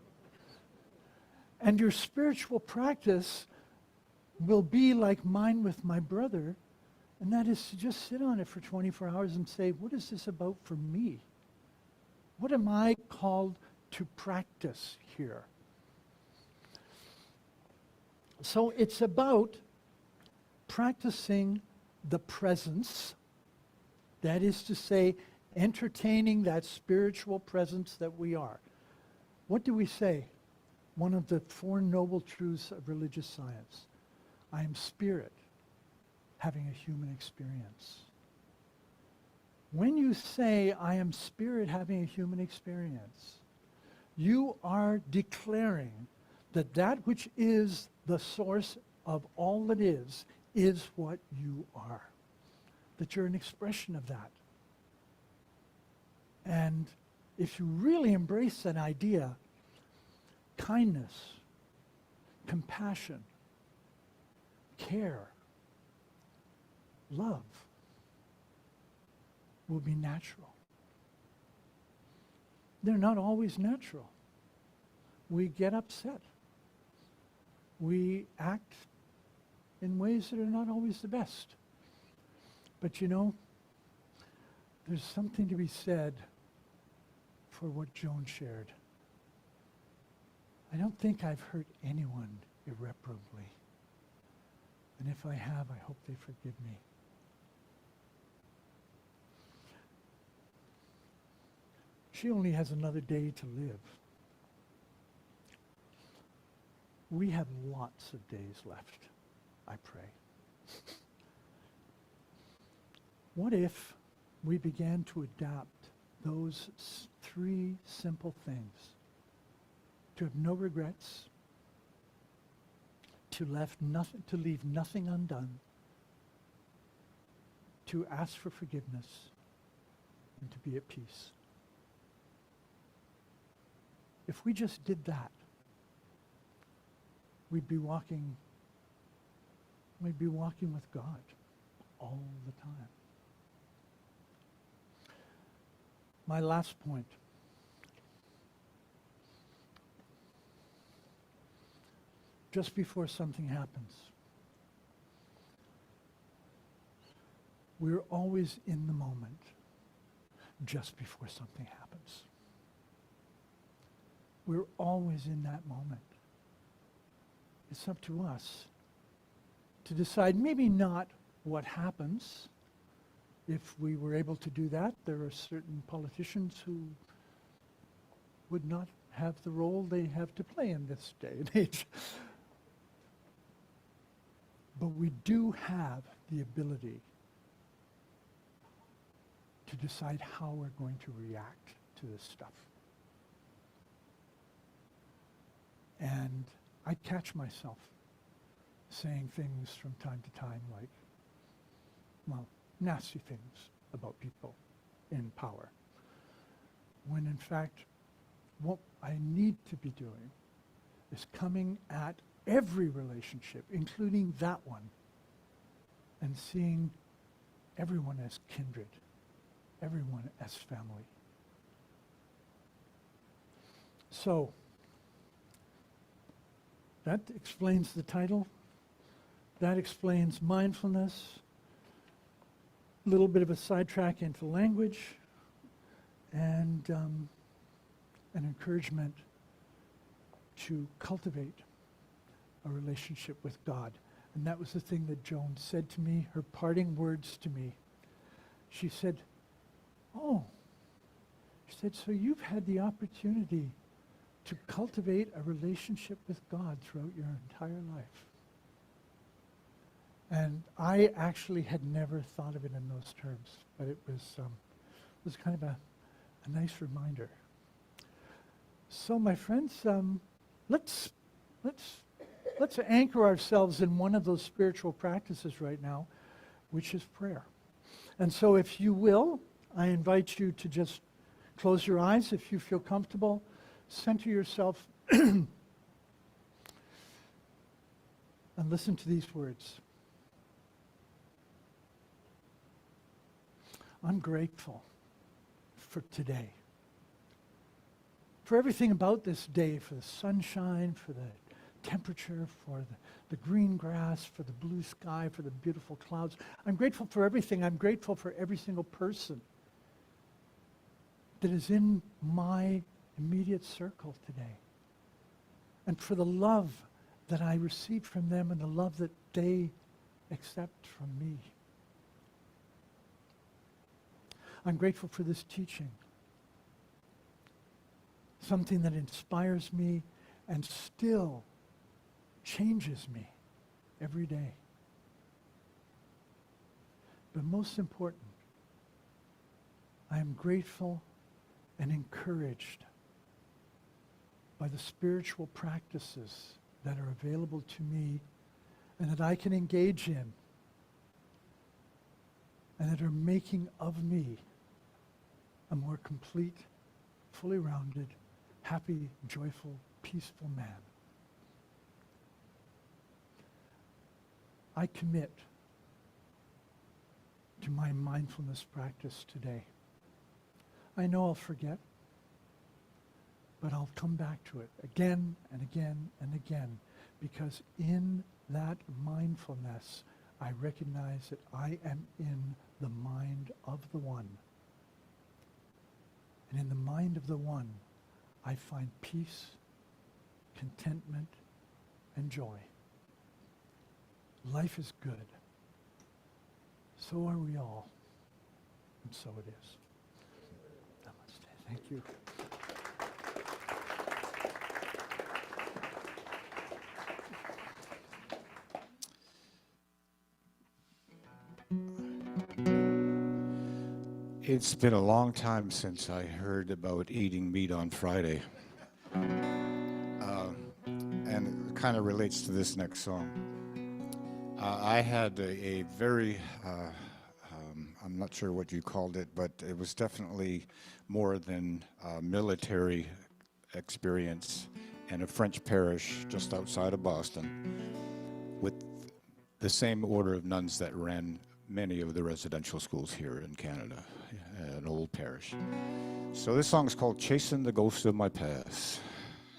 And your spiritual practice will be like mine with my brother, and that is to just sit on it for 24 hours and say, what is this about for me? What am I called to practice here? So it's about practicing the presence, that is to say, entertaining that spiritual presence that we are. What do we say? One of the 4 noble truths of religious science. I am spirit, having a human experience. When you say, I am spirit having a human experience, you are declaring that that which is the source of all that is what you are. That you're an expression of that. And if you really embrace that idea, kindness, compassion, care, love will be natural. They're not always natural. We get upset. We act in ways that are not always the best. But there's something to be said for what Joan shared. I don't think I've hurt anyone irreparably. And if I have, I hope they forgive me. She only has another day to live. We have lots of days left, I pray. What if we began to adapt those three simple things? To have no regrets, to leave nothing undone, to ask for forgiveness, and to be at peace. If we just did that, we'd be walking with God all the time. My last point. Just before something happens, we're always in the moment just before something happens. We're always in that moment. It's up to us to decide maybe not what happens. If we were able to do that, there are certain politicians who would not have the role they have to play in this day and age. But we do have the ability to decide how we're going to react to this stuff. And I catch myself saying things from time to time like, well, nasty things about people in power. When in fact, what I need to be doing is coming at every relationship, including that one, and seeing everyone as kindred, everyone as family. So, that explains the title. That explains mindfulness. A little bit of a sidetrack into language, and an encouragement to cultivate a relationship with God. And that was the thing that Joan said to me, her parting words to me. She said, so you've had the opportunity to cultivate a relationship with God throughout your entire life. And I actually had never thought of it in those terms, but it was kind of a nice reminder. So my friends, let's anchor ourselves in one of those spiritual practices right now, which is prayer. And so if you will, I invite you to just close your eyes if you feel comfortable. Center yourself and listen to these words. I'm grateful for today, for everything about this day, for the sunshine, for the temperature, for the green grass, for the blue sky, for the beautiful clouds. I'm grateful for everything. I'm grateful for every single person that is in my immediate circle today, and for the love that I receive from them and the love that they accept from me. I'm grateful for this teaching, something that inspires me and still changes me every day. But most important, I am grateful and encouraged by the spiritual practices that are available to me and that I can engage in and that are making of me a more complete, fully rounded, happy, joyful, peaceful man. I commit to my mindfulness practice today. I know I'll forget, but I'll come back to it again and again and again, because in that mindfulness, I recognize that I am in the mind of the One. And in the mind of the One, I find peace, contentment, and joy. life is good. So are we all. And so it is. Namaste. Thank you. It's been a long time since I heard about eating meat on Friday. And it kind of relates to this next song. I had a very, I'm not sure what you called it, but it was definitely more than a military experience in a French parish just outside of Boston with the same order of nuns that ran many of the residential schools here in Canada, an old parish. So this song is called Chasing the Ghost of My Past.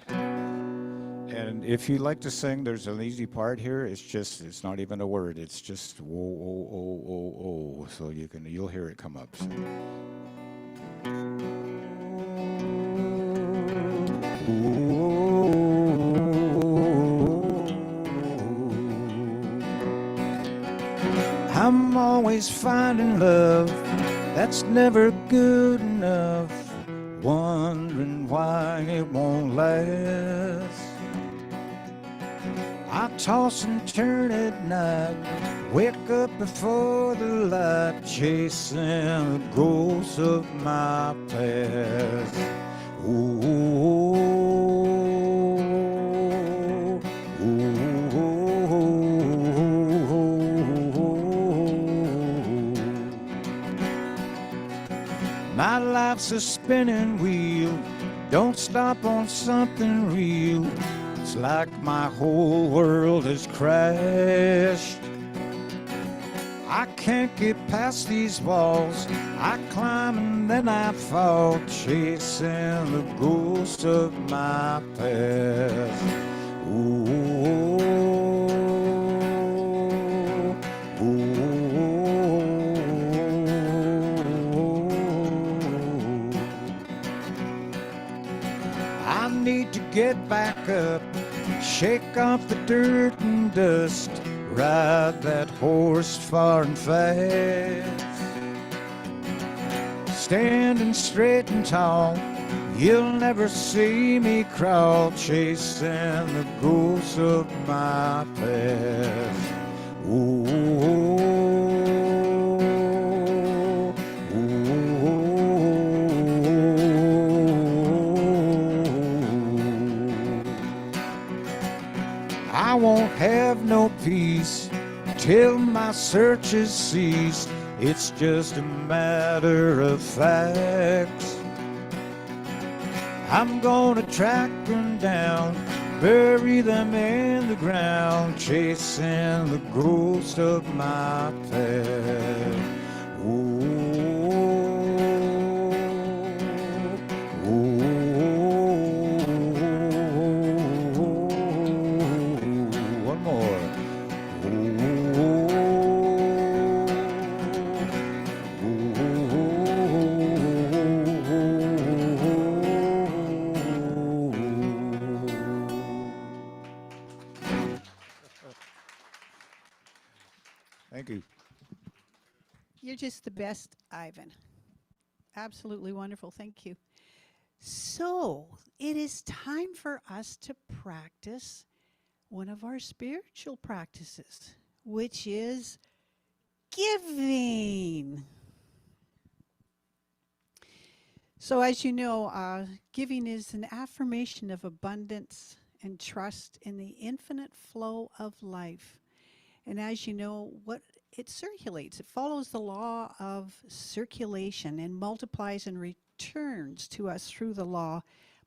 And if you like to sing, there's an easy part here. It's not even a word. It's just whoa, oh, oh, oh, oh. So you'll hear it come up. So. I'm always finding love that's never good enough, wondering why it won't last. I toss and turn at night, wake up before the light, chasing the ghosts of my past. Ooh, ooh, ooh, ooh. My life's a spinning wheel, don't stop on something real. It's like my whole world has crashed. I can't get past these walls. I climb and then I fall, chasing the ghosts of my past. Ooh, ooh, ooh. I need to get back up, shake off the dirt and dust, ride that horse far and fast. Standing straight and tall, you'll never see me crawl, chasing the ghosts of my past. Ooh, ooh, I won't have no peace till my search is ceased. It's just a matter of facts. I'm gonna track them down, bury them in the ground, chasing the ghost of my past. Ooh, ooh, one more. Thank you. You're just the best, Ivan. Absolutely wonderful. Thank you. So, it is time for us to practice one of our spiritual practices, which is giving. So, as you know, giving is an affirmation of abundance and trust in the infinite flow of life. And as you know, what it circulates, it follows the law of circulation and multiplies and returns to us through the law,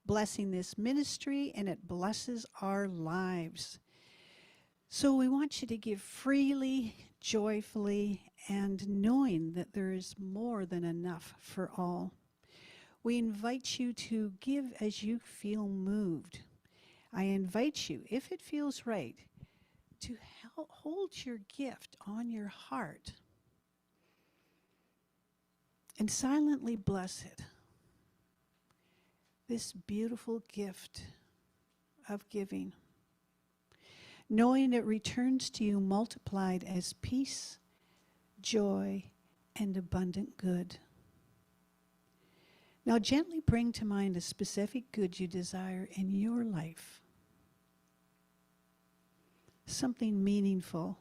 blessing this ministry, and it blesses our lives. So we want you to give freely, joyfully, and knowing that there is more than enough for all. We invite you to give as you feel moved. I invite you, if it feels right, to hold your gift on your heart and silently bless it. This beautiful gift of giving. knowing it returns to you multiplied as peace, joy, and abundant good. Now gently bring to mind a specific good you desire in your life. Something meaningful,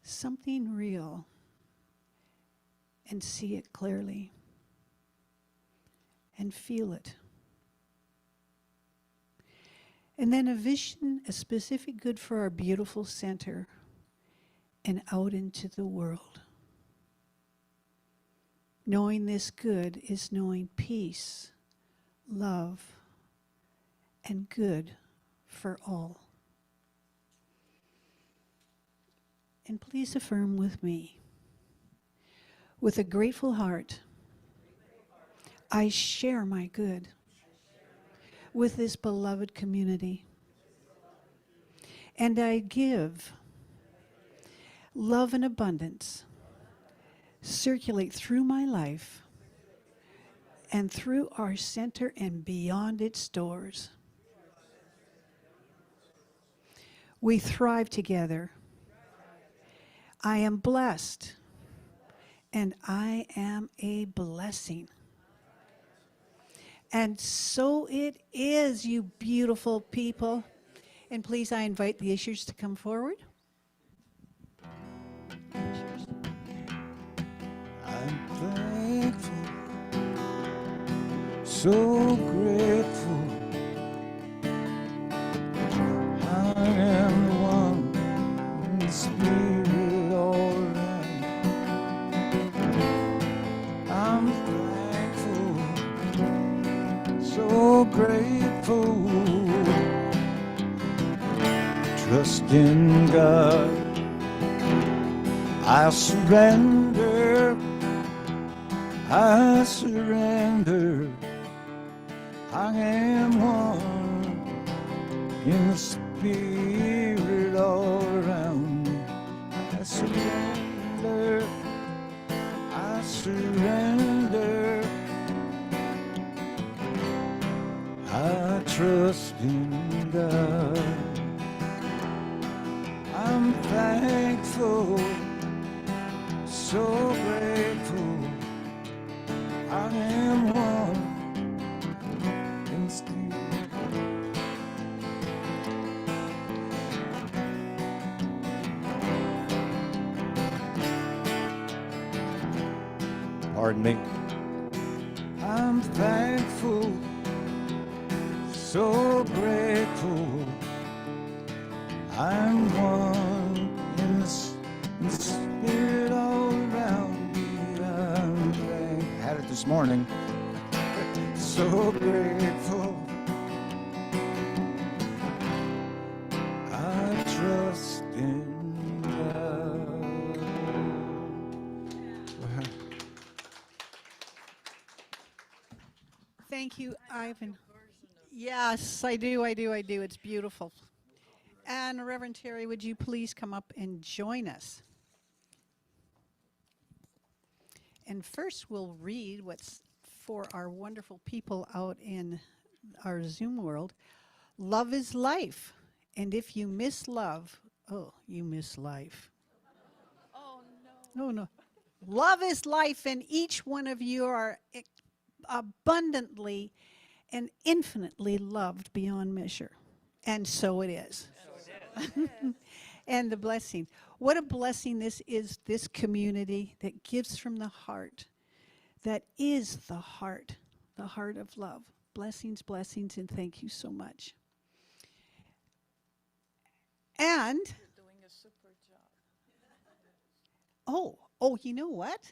something real, and see it clearly and feel it. And then envision a specific good for our beautiful center and out into the world. Knowing this good is knowing peace, love, and good for all. And please affirm with me. With a grateful heart, I share my good with this beloved community. And I give love and abundance circulate through my life and through our center and beyond its doors. We thrive together. I am blessed, and I am a blessing. And so it is, you beautiful people. And please, I invite the ushers to come forward. I'm thankful, so grateful. I am the one in the spirit all around. I'm thankful, so grateful. Trust in God, I surrender. I surrender. I am one in the spirit all around me. I surrender. I surrender. I trust in God. I'm thankful, so grateful. I am one in the spirit. Pardon me. I'm thankful, so grateful. I'm one in the spirit all around me. I'm thankful. Had it this morning. So grateful. I trust in God. Thank you, Ivan. Yes, I do. It's beautiful. And Reverend Terry, would you please come up and join us? And first we'll read what's for our wonderful people out in our Zoom world. Love is life. And if you miss love, oh, you miss life. Oh, no. Oh, no. Love is life, and each one of you are abundantly and infinitely loved beyond measure. And so it is. And the blessing. What a blessing this is, this community that gives from the heart. That is the heart of love. Blessings, blessings, and thank you so much. And You're doing a super job. oh, you know what?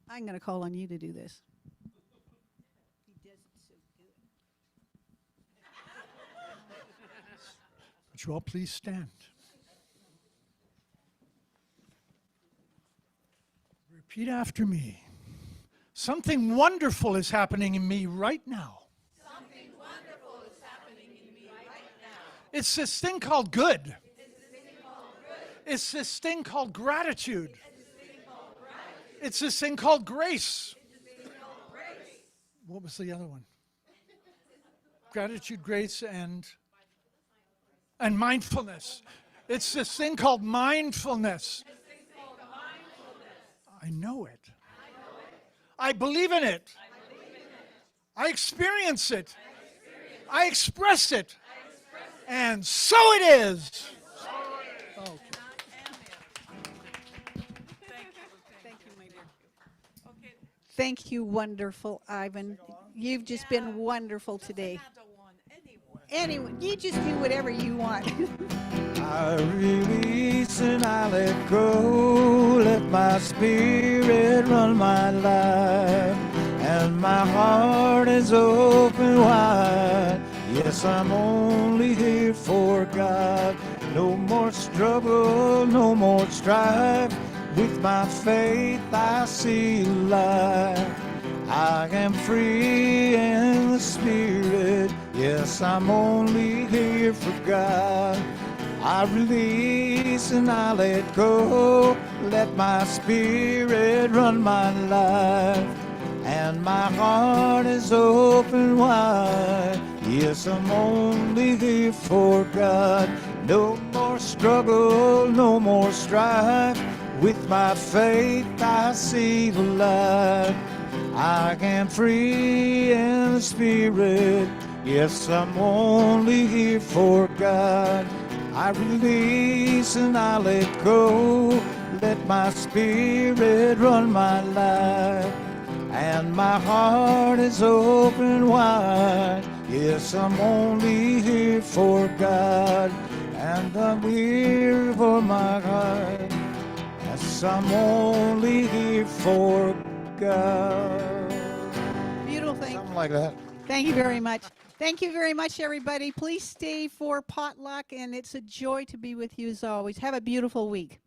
I'm going to call on you to do this. He does it so good. Would you all please stand? Repeat after me. Something wonderful is happening in me right now. Something wonderful is happening in me right now. It's this thing called good. It's this thing called gratitude. It's this thing called grace. What was the other one? Gratitude, grace, and and mindfulness. It's this thing called mindfulness. I know it. I believe in it. I experience it. I express it. And so it is. Okay. Thank you, wonderful Ivan. You've just been wonderful today. Anyone, you just do whatever you want. I release and I let go, let my spirit run my life, and my heart is open wide. Yes, I'm only here for God. No more struggle, no more strife. With my faith I see light. I am free in the spirit. Yes, I'm only here for God. I release and I let go. Let my spirit run my life. And my heart is open wide. Yes, I'm only here for God. No more struggle, no more strife. With my faith I see the light. I am free in the spirit. Yes, I'm only here for God. I release and I let go. Let my spirit run my life. And my heart is open wide. Yes, I'm only here for God. And I'm here for my God. Yes, I'm only here for God. Beautiful thing. Something like that. Thank you very much. Thank you very much, everybody. Please stay for potluck, and it's a joy to be with you as always. Have a beautiful week.